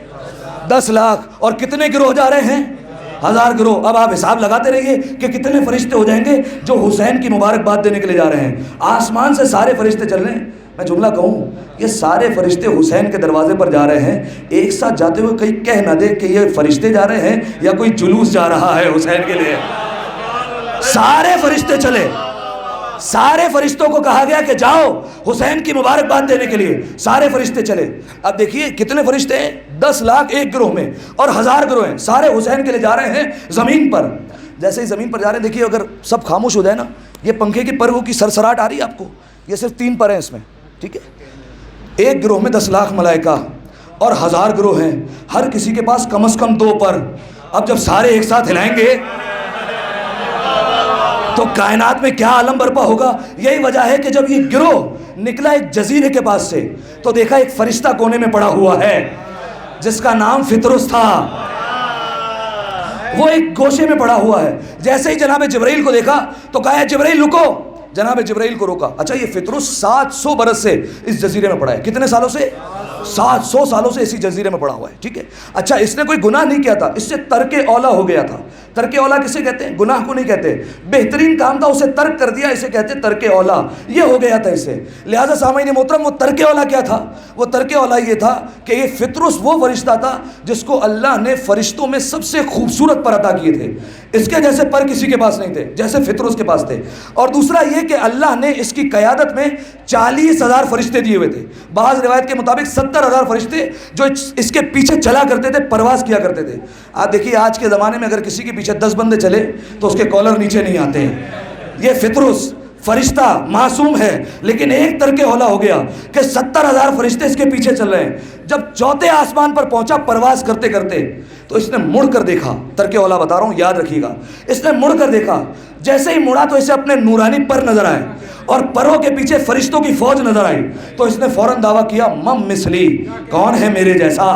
10 لاکھ۔ اور کتنے گروہ جا رہے ہیں؟ 1000 گروہ. اب آپ حساب لگاتے رہیے کہ کتنے فرشتے ہو جائیں گے جو حسین کی مبارکباد دینے کے لیے جا رہے ہیں. آسمان سے سارے فرشتے چل رہے ہیں. میں جملہ کہوں, یہ سارے فرشتے حسین کے دروازے پر جا رہے ہیں. ایک ساتھ جاتے ہوئے کہیں کہہ نہ دے کہ یہ فرشتے جا رہے ہیں یا کوئی جلوس جا رہا ہے حسین کے لیے. سارے فرشتے چلے, سارے فرشتوں کو کہا گیا کہ جاؤ حسین کی مبارکباد دینے کے لیے. سارے فرشتے چلے. اب دیکھیے کتنے فرشتے ہیں, 10 لاکھ ایک گروہ میں اور 1000 گروہ ہیں. سارے حسین کے لیے جا رہے ہیں زمین پر. جیسے ہی زمین پر جا رہے ہیں, دیکھیے اگر سب خاموش ہو جائے نا, یہ پنکھے کی پروں کی سرسراہٹ آ رہی ہے آپ کو, یہ صرف 3 پر ہیں اس میں, ٹھیک ہے. ایک گروہ میں 10 لاکھ ملائکہ اور 1000 گروہ ہیں, ہر کسی کے پاس کم از کم 2 پر. اب جب سارے ایک ساتھ ہلائیں گے تو کائنات میں کیا عالم برپا ہوگا. یہی وجہ ہے کہ جب یہ گروہ نکلا ایک جزیرے کے پاس سے تو دیکھا ایک فرشتہ کونے میں پڑا ہوا ہے جس کا نام فطرس تھا. وہ ایک گوشے میں پڑا ہوا ہے. جیسے ہی جناب جبرائیل کو دیکھا تو کہا ہے جبرائیل رکو. جناب جبرائیل کو روکا. اچھا یہ فطرس 700 برس سے اس جزیرے میں پڑا ہے. کتنے سالوں سے؟ 700 سالوں سے اسی جزیرے میں پڑا ہوا ہے, ٹھیک ہے. اچھا اس نے کوئی گناہ نہیں کیا تھا, اس سے ترک اولا ہو گیا تھا. ترک اولا کسے کہتے ہیں؟ گناہ کو نہیں کہتے. بہترین کام تھا اسے ترک کر دیا, اسے کہتے ہیں ترک اولا. یہ ہو گیا تھا اسے. لہٰذا سامعین محترم, وہ ترک اولا کیا تھا؟ وہ ترک اولا یہ تھا کہ یہ فطرس وہ فرشتہ تھا جس کو اللہ نے فرشتوں میں سب سے خوبصورت پر عطا کیے تھے. اس کے جیسے پر کسی کے پاس نہیں تھے جیسے فطرس کے پاس تھے. اور دوسرا یہ کہ اللہ نے اس کی قیادت میں 40,000 فرشتے دیے ہوئے تھے. بعض روایت کے مطابق 70,000 فرشتے جو اس کے پیچھے چلا کرتے تھے, پرواز کیا کرتے تھے. آپ دیکھیے آج کے زمانے میں اگر کسی کے پیچھے 10 بندے چلے تو اس کے کالر نیچے نہیں آتے ہیں. یہ فطرس فرشتہ معصوم ہے, لیکن ایک ترک اولا ہو گیا کہ 70,000 فرشتے اس کے پیچھے چل رہے ہیں. جب چوتھے آسمان پر پہنچا پرواز کرتے کرتے تو اس نے مڑ کر دیکھا. ترک اولا بتا رہا ہوں, یاد رکھیے گا. اس نے مڑ کر دیکھا, جیسے ہی مڑا تو اسے اپنے نورانی پر نظر آئے اور پروں کے پیچھے فرشتوں کی فوج نظر آئی. تو اس نے فوراً دعویٰ کیا مم مثلی, کون ہے میرے جیسا.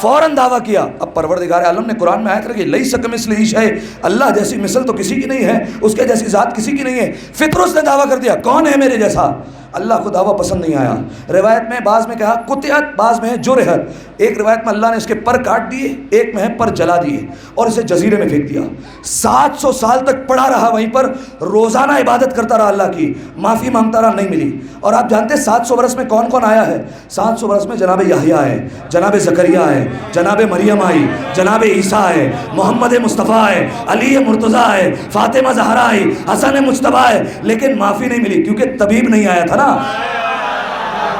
فوراً دعویٰ کیا. اب پروردگار عالم نے قرآن میں آیت رکھی لیس کمثلہ شیء, اللہ جیسی مثل تو کسی کی نہیں ہے, اس کے جیسی ذات کسی کی نہیں ہے. فطرس نے دعویٰ کر دیا کون ہے میرے جیسا. اللہ کو دعویٰ پسند نہیں آیا. روایت میں بعض میں کہا قطعت, بعض میں ہے جرحت. ایک روایت میں اللہ نے اس کے پر کاٹ دیے, ایک میں ہے پر جلا دیے اور اسے جزیرے میں پھینک دیا. 700 سال تک پڑا رہا وہیں پر, روزانہ عبادت کرتا رہا اللہ کی, معافی مانگتا رہا, نہیں ملی. اور آپ جانتے ہیں 700 برس میں کون کون آیا ہے؟ 700 برس میں جناب یحییٰ ہے, جناب زکریا ہے, جناب مریم آئی, جناب عیسیٰ ہے, محمد مصطفیٰ ہے, علی مرتضیٰ ہے, فاطمہ زہرا ہے, حسن مجتبیٰ ہے, لیکن معافی نہیں ملی کیونکہ طبیب نہیں آیا تھا نا.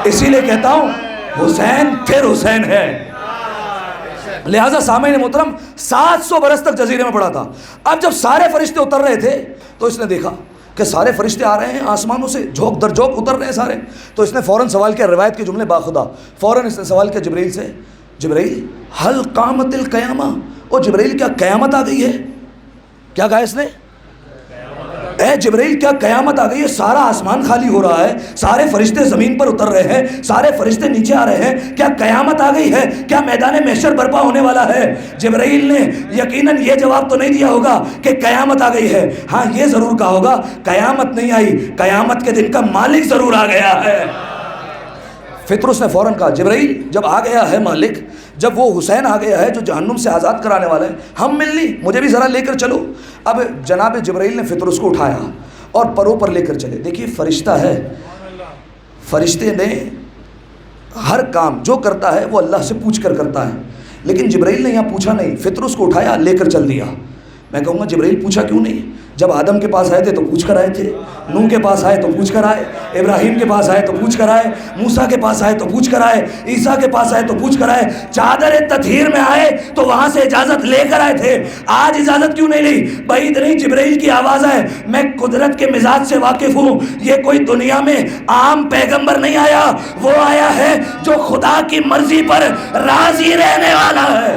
اسی لیے کہتا ہوں حسین پھر حسین ہے. لہٰذا سامعین محترم 700 برس تک جزیرے میں پڑا تھا. اب جب سارے فرشتے اتر رہے تھے تو اس نے دیکھا کہ سارے فرشتے آ رہے ہیں آسمانوں سے, جھوک در جھوک اتر رہے ہیں سارے. تو اس نے فوراً سوال کیا, روایت کے جملے باخدا, فوراً اس نے سوال کیا جبرائیل سے, جبرائیل حل قامت القیامہ, او جبرائیل کیا قیامت آ گئی ہے؟ کیا کہا اس نے؟ اے جبرائیل کیا قیامت آ گئی ہے؟ سارا آسمان خالی ہو رہا ہے, سارے فرشتے زمین پر اتر رہے ہیں, سارے فرشتے نیچے آ رہے ہیں, کیا قیامت آ گئی ہے؟ کیا میدان محشر برپا ہونے والا ہے؟ جبرائیل نے یقیناً یہ جواب تو نہیں دیا ہوگا کہ قیامت آ گئی ہے. ہاں یہ ضرور کہا ہوگا قیامت نہیں آئی, قیامت کے دن کا مالک ضرور آ گیا ہے. فطرس نے فوراً کہا جبرائیل جب آ گیا ہے مالک, جب وہ حسین آ گیا ہے جو جہنم سے آزاد کرانے والا ہے, ہم مل لی, مجھے بھی ذرا لے کر چلو. اب جناب جبرائیل نے فطرس کو اٹھایا اور پروں پر لے کر چلے. دیکھیے فرشتہ ہے, فرشتے نے ہر کام جو کرتا ہے وہ اللہ سے پوچھ کر کرتا ہے, لیکن جبرائیل نے یہاں پوچھا نہیں, فطرس کو اٹھایا لے کر چل دیا. میں کہوں گا جبرائیل پوچھا کیوں نہیں؟ جب آدم کے پاس آئے تھے تو پوچھ کر آئے تھے, نوح کے پاس آئے تو پوچھ کر آئے, ابراہیم کے پاس آئے تو پوچھ کر آئے, موسیٰ کے پاس آئے تو پوچھ کر آئے, عیسیٰ کے پاس آئے تو پوچھ کر آئے, چادر تطہیر میں آئے تو وہاں سے اجازت لے کر آئے تھے. آج اجازت کیوں نہیں لی؟ بعید نہیں جبرائیل کی آواز ہے, میں قدرت کے مزاج سے واقف ہوں. یہ کوئی دنیا میں عام پیغمبر نہیں آیا, وہ آیا ہے جو خدا کی مرضی پر راضی رہنے والا ہے.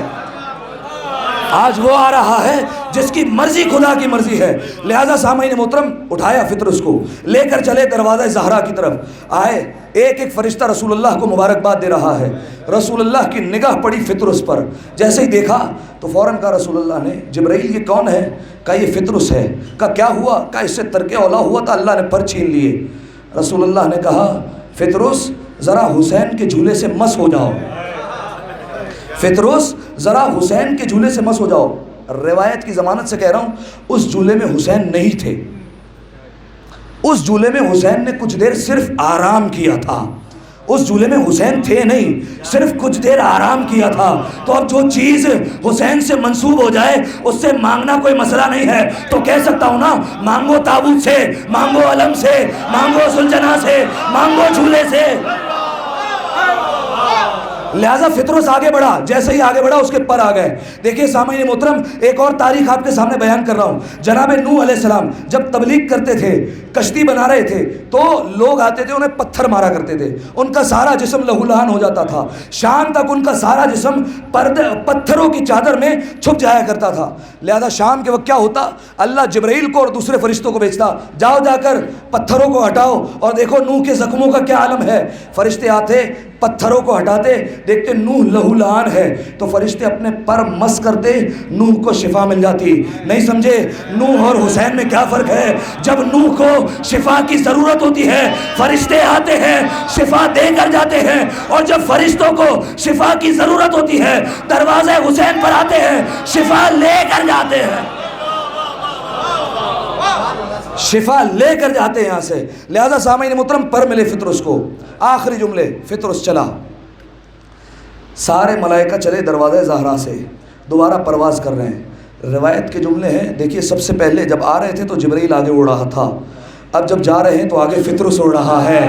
آج وہ آ رہا ہے جس کی مرضی خدا کی مرضی ہے. لہذا سامعین محترم اٹھایا فطرس کو, لے کر چلے دروازہ زہرا کی طرف. آئے, ایک ایک فرشتہ رسول اللہ کو مبارکباد دے رہا ہے. رسول اللہ کی نگاہ پڑی فطرس پر, جیسے ہی دیکھا تو فوراً کہا رسول اللہ نے جبرائیل یہ کون ہے؟ کہا یہ فطرس ہے. کہا کیا ہوا؟ کہا اس سے ترک اولا ہوا تھا, اللہ نے پر چھین لیے. رسول اللہ نے کہا فطرس ذرا حسین کے جھولے سے مس ہو جاؤ, فطرس ذرا حسین کے جھولے سے مس ہو جاؤ. روایت کی ضمانت سے کہہ رہا ہوں، اس جھولے میں حسین نہیں تھے، اس جھولے میں حسین نے کچھ دیر صرف آرام کیا تھا، اس جھولے میں حسین تھے نہیں، صرف کچھ دیر آرام کیا تھا۔ تو اب جو چیز حسین سے منسوب ہو جائے اس سے مانگنا کوئی مسئلہ نہیں ہے، تو کہہ سکتا ہوں نا، مانگو تابوت سے، مانگو علم سے، مانگو ذوالجناح سے، مانگو جھولے سے۔ لہٰذا فطرس آگے بڑھا، جیسے ہی آگے بڑھا اس کے پر آ گئے۔ دیکھیے سامعین محترم، ایک اور تاریخ آپ کے سامنے بیان کر رہا ہوں۔ جناب نوح علیہ السلام جب تبلیغ کرتے تھے، کشتی بنا رہے تھے، تو لوگ آتے تھے انہیں پتھر مارا کرتے تھے، ان کا سارا جسم لہولہان ہو جاتا تھا، شام تک ان کا سارا جسم پتھروں کی چادر میں چھپ جایا کرتا تھا۔ لہذا شام کے وقت کیا ہوتا، اللہ جبرائیل کو اور دوسرے فرشتوں کو بھیجتا، جاؤ جا کر پتھروں کو ہٹاؤ اور دیکھو نوح کے زخموں کا کیا عالم ہے۔ فرشتے آتے، پتھروں کو ہٹاتے، دیکھتے نوح لہولہان ہے، تو فرشتے اپنے پر مس کرتے، نوح کو شفا مل جاتی۔ نہیں سمجھے نوح اور حسین میں کیا فرق ہے؟ جب نوح کو شفا کی ضرورت ہوتی ہے فرشتے آتے ہیں، شفا دے کر جاتے ہیں، اور جب فرشتوں کو شفا کی ضرورت ہوتی ہے دروازے حسین پر آتے ہیں، شفا لے کر جاتے ہیں، شفا لے کر جاتے ہیں یہاں سے۔ لہذا سامعین محترم پر ملے فطرس کو، آخری جملے فطرس چلا، سارے ملائکہ چلے دروازے زہرا سے، دوبارہ پرواز کر رہے ہیں۔ روایت کے جملے ہیں، دیکھیے سب سے پہلے جب آ رہے تھے تو جبرائیل آگے اڑ رہا تھا، اب جب جا رہے ہیں تو آگے فطرس اڑ رہا ہے،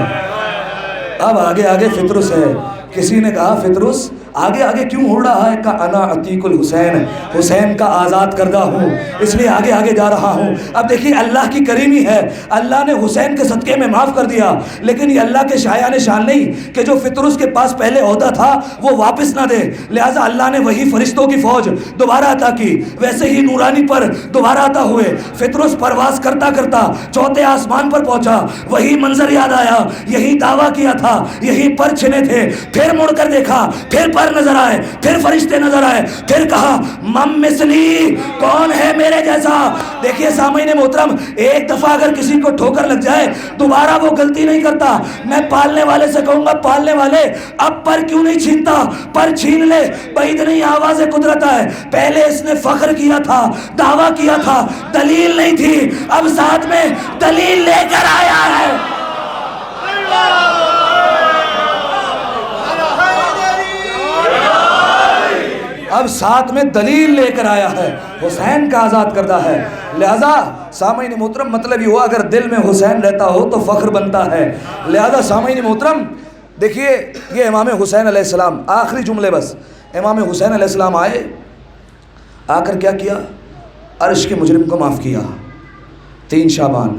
اب آگے آگے فطرس ہے۔ کسی نے کہا فطرس آگے آگے کیوں اڑ رہا ہے؟ کہا انا عتیق الحسین، حسین کا آزاد کردہ ہوں، اس لیے آگے آگے جا رہا ہوں۔ اب دیکھیے اللہ کی کریمی ہے، اللہ نے حسین کے صدقے میں معاف کر دیا، لیکن یہ اللہ کے شایان شان نہیں کہ جو فطرس کے پاس پہلے عہدہ تھا وہ واپس نہ دے، لہٰذا اللہ نے وہی فرشتوں کی فوج دوبارہ عطا کی، ویسے ہی نورانی پر دوبارہ عطا ہوئے۔ فطرس پرواز کرتا کرتا چوتھے آسمان پر پہنچا، وہی منظر یاد آیا، یہی دعویٰ کیا تھا، یہی پر چھنے تھے، پھر مڑ کر دیکھا، پھر پر نظر آئے، پھر فرشتے نظر آئے، پھر کہا من مثلی، کون ہے میرے جیسا؟ دیکھیے سامعین محترم، ایک دفعہ اگر کسی کو ٹھوکر لگ جائے دوبارہ وہ غلطی نہیں کرتا۔ میں پالنے والے سے کہوں گا پالنے والے اب پر کیوں نہیں چھینتا؟ پر چھین لے، بعید نہیں آواز قدرت ہے۔ پہلے اس نے فخر کیا تھا، دعویٰ کیا تھا، دلیل نہیں تھی، اب ساتھ میں دلیل لے کر آیا ہے۔ اب ساتھ میں دلیل لے کر آیا ہے، حسین کا آزاد کردہ ہے۔ لہذا سامعین محترم مطلب یہ ہوا اگر دل میں حسین رہتا ہو تو فخر بنتا ہے۔ لہذا سامعین محترم دیکھیے یہ امام حسین علیہ السلام، آخری جملے بس، امام حسین علیہ السلام آئے، آ کر کیا کیا؟ عرش کے مجرم کو معاف کیا۔ 3 شعبان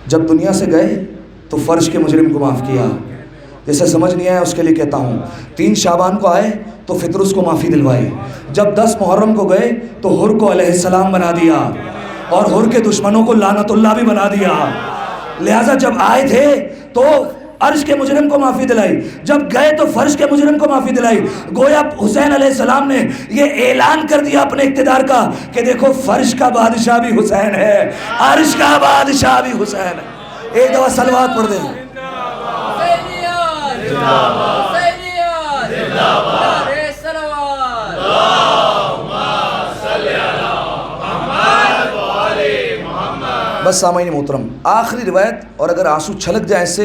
جب دنیا سے گئے تو فرش کے مجرم کو معاف کیا۔ جسے سمجھ نہیں آیا اس کے لیے کہتا ہوں، 3 شعبان کو آئے تو فطرس کو معافی دلوائی، جب 10 محرم کو گئے تو حر کو علیہ السلام بنا دیا، اور حر کے دشمنوں کو لعنت اللہ بھی بنا دیا۔ لہٰذا جب آئے تھے تو عرش کے مجرم کو معافی دلائی، جب گئے تو فرش کے مجرم کو معافی دلائی۔ گویا حسین علیہ السلام نے یہ اعلان کر دیا اپنے اقتدار کا کہ دیکھو فرش کا بادشاہ بھی حسین ہے، عرش کا بادشاہ بھی حسین ہے۔ ایک دفعہ صلوات پڑھ دیں۔ بس سامعین محترم آخری روایت، اور اگر آنسو چھلک جائیں اس سے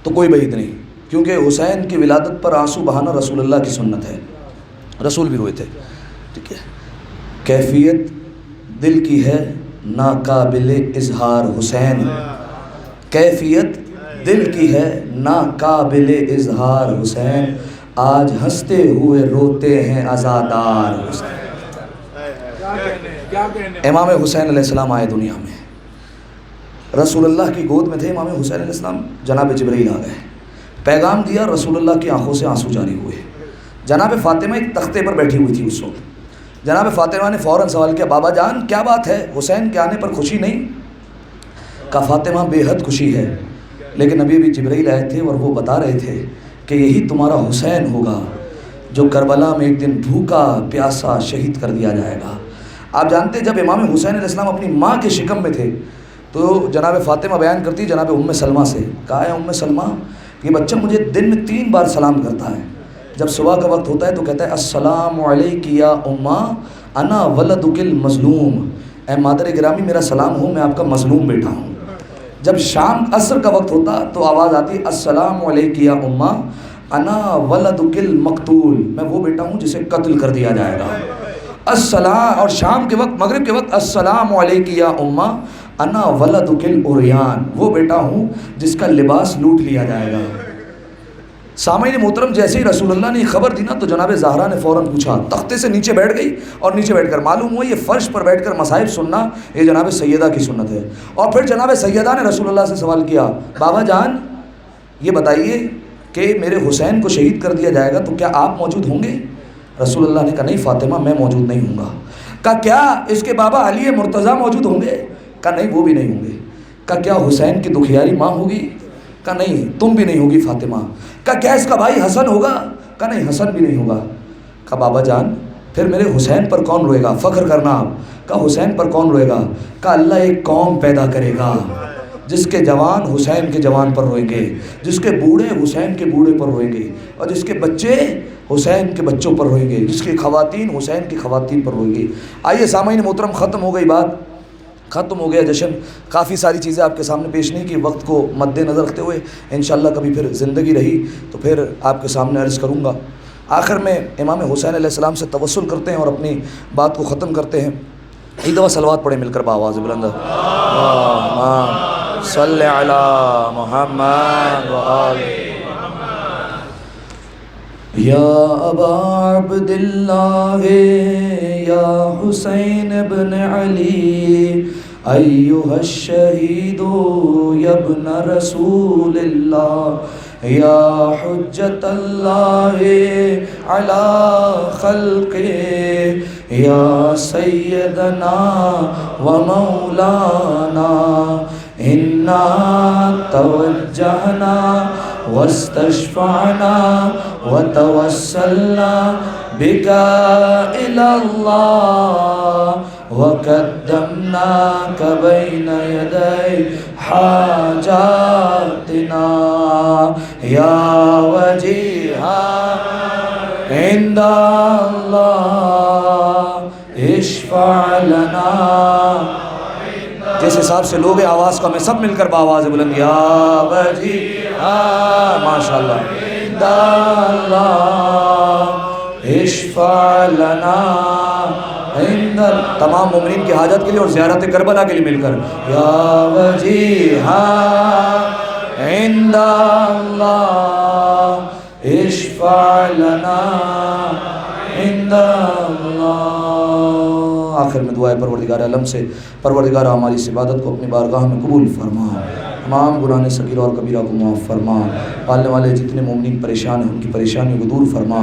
تو کوئی بعید نہیں، کیونکہ حسین کی ولادت پر آنسو بہانا رسول اللہ کی سنت ہے، رسول بھی روئے تھے، ٹھیک ہے۔ کیفیت دل کی ہے ناقابل اظہار حسین، کیفیت دل کی ہے ناقابل اظہار حسین، آج ہنستے ہوئے روتے ہیں عزادار حسین۔ امام حسین علیہ السلام آئے دنیا میں، رسول اللہ کی گود میں تھے امام حسین علیہ السلام، جناب جبرائیل آ گئے، پیغام دیا، رسول اللہ کی آنکھوں سے آنسو جاری ہوئے۔ جناب فاطمہ ایک تختے پر بیٹھی ہوئی تھی اس وقت، جناب فاطمہ نے فوراً سوال کیا بابا جان کیا بات ہے، حسین کے آنے پر خوشی نہیں؟ کہا فاطمہ بے حد خوشی ہے، لیکن ابھی جبرائیل آئے تھے اور وہ بتا رہے تھے کہ یہی تمہارا حسین ہوگا جو کربلا میں ایک دن بھوکا پیاسا شہید کر دیا جائے گا۔ آپ جانتے ہیں جب امام حسین علیہ السلام اپنی ماں کے شکم میں تھے تو جناب فاطمہ بیان کرتی جناب ام سلمہ سے، کہا ہے ام سلمہ یہ بچہ مجھے دن میں 3 بار سلام کرتا ہے، جب صبح کا وقت ہوتا ہے تو کہتا ہے السلام علیک یا اماں انا ولدک المظلوم، اے مادر گرامی میرا سلام ہو، میں آپ کا مظلوم بیٹا ہوں۔ جب شام عصر کا وقت ہوتا تو آواز آتی السلام علیک یا اماں انا ولدک المقتول، میں وہ بیٹا ہوں جسے قتل کر دیا جائے گا۔ السلام، اور شام کے وقت مغرب کے وقت السلام علیک یا اماں انا ولدک العریان، وہ بیٹا ہوں جس کا لباس لوٹ لیا جائے گا۔ سامعین محترم، جیسے ہی رسول اللہ نے یہ خبر دی نا تو جناب زہرا نے فوراً پوچھا، تختے سے نیچے بیٹھ گئی اور نیچے بیٹھ کر معلوم ہوا یہ فرش پر بیٹھ کر مصائب سننا یہ جناب سیدہ کی سنت ہے۔ اور پھر جناب سیدہ نے رسول اللہ سے سوال کیا، بابا جان یہ بتائیے کہ میرے حسین کو شہید کر دیا جائے گا تو کیا آپ موجود ہوں گے؟ رسول اللہ نے کہا نہیں فاطمہ میں موجود نہیں ہوں گا۔ کہا کیا اس کے بابا علی مرتضیٰ موجود ہوں گے؟ کہا نہیں وہ بھی نہیں ہوں گے۔ کہا کیا حسین کی دکھیاری ماں ہوگی؟ کہا نہیں تم بھی نہیں ہوگی فاطمہ۔ کہا کیا اس کا بھائی حسن ہوگا؟ کہا نہیں حسن بھی نہیں ہوگا۔ کہا بابا جان پھر میرے حسین پر کون روئے گا؟ فخر کرنا آپ۔ کہا حسین پر کون روئے گا؟ کہا اللہ ایک قوم پیدا کرے گا جس کے جوان حسین کے جوان پر روئیں گے، جس کے بوڑھے حسین کے بوڑھے پر روئیں گے، اور جس کے بچے حسین کے بچوں پر روئیں گے، جس کی خواتین حسین کی خواتین پر روئیں گی۔ آئیے سامعین محترم، ختم ہو گئی بات، ختم ہو گیا جشن، کافی ساری چیزیں آپ کے سامنے پیش نہیں کی، وقت کو مد نظر رکھتے ہوئے انشاءاللہ کبھی پھر زندگی رہی تو پھر آپ کے سامنے عرض کروں گا۔ آخر میں امام حسین علیہ السلام سے توسل کرتے ہیں اور اپنی بات کو ختم کرتے ہیں۔ ایک دفعہ صلوات پڑھیں مل کر بآواز بلند، اللہم صلی علی محمد وآل یا ابا عبد اللہ یا حسین ابن علی ایہا الشہید یا ابن رسول اللہ یا حجت اللہ علی خلقہ یا سیدنا و مولانا انا توجہنا واستشفعنا وتوسلنا بك إلى الله وقدمناك بين يدي حاجاتنا يا وجيها عند الله اشفع لنا۔ جس حساب سے لوگ آواز کا میں سب مل کر بآواز بلند یا وجیہا ماشاءاللہ عند اللہ اشفع لنا عند تمام مومنین کی حاجت کے لیے اور زیارت کربلا کے لیے مل کر یا وجیہا عند اللہ اشفع لنا عند اللہ۔ آخر میں دعائے پروردگار عالم سے، پروردگار ہماری اس عبادت کو اپنی بارگاہ میں قبول فرما، تمام گناہ صغیرہ اور کبیرہ کو معاف فرما، پالنے والے جتنے مومنین پریشان ہیں ان کی پریشانی کو دور فرما،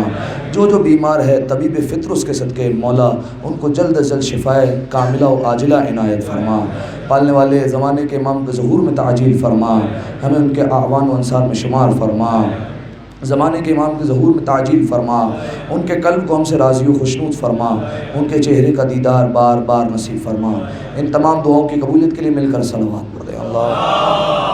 جو بیمار ہے طبیب فطر اس کے صدقے مولا ان کو جلد از جلد شفائے کاملہ و عاجلہ عنایت فرما، پالنے والے زمانے کے امام کے ظہور میں تعجیل فرما، ہمیں ان کے اعوان و انصار میں شمار فرما، زمانے کے امام کے ظہور میں تعجیل فرما، ان کے قلب کو ہم سے راضی و خوشنود فرما، ان کے چہرے کا دیدار بار بار نصیب فرما۔ ان تمام دعاؤں کی قبولیت کے لیے مل کر صلوات پڑھ دیں۔ اللہ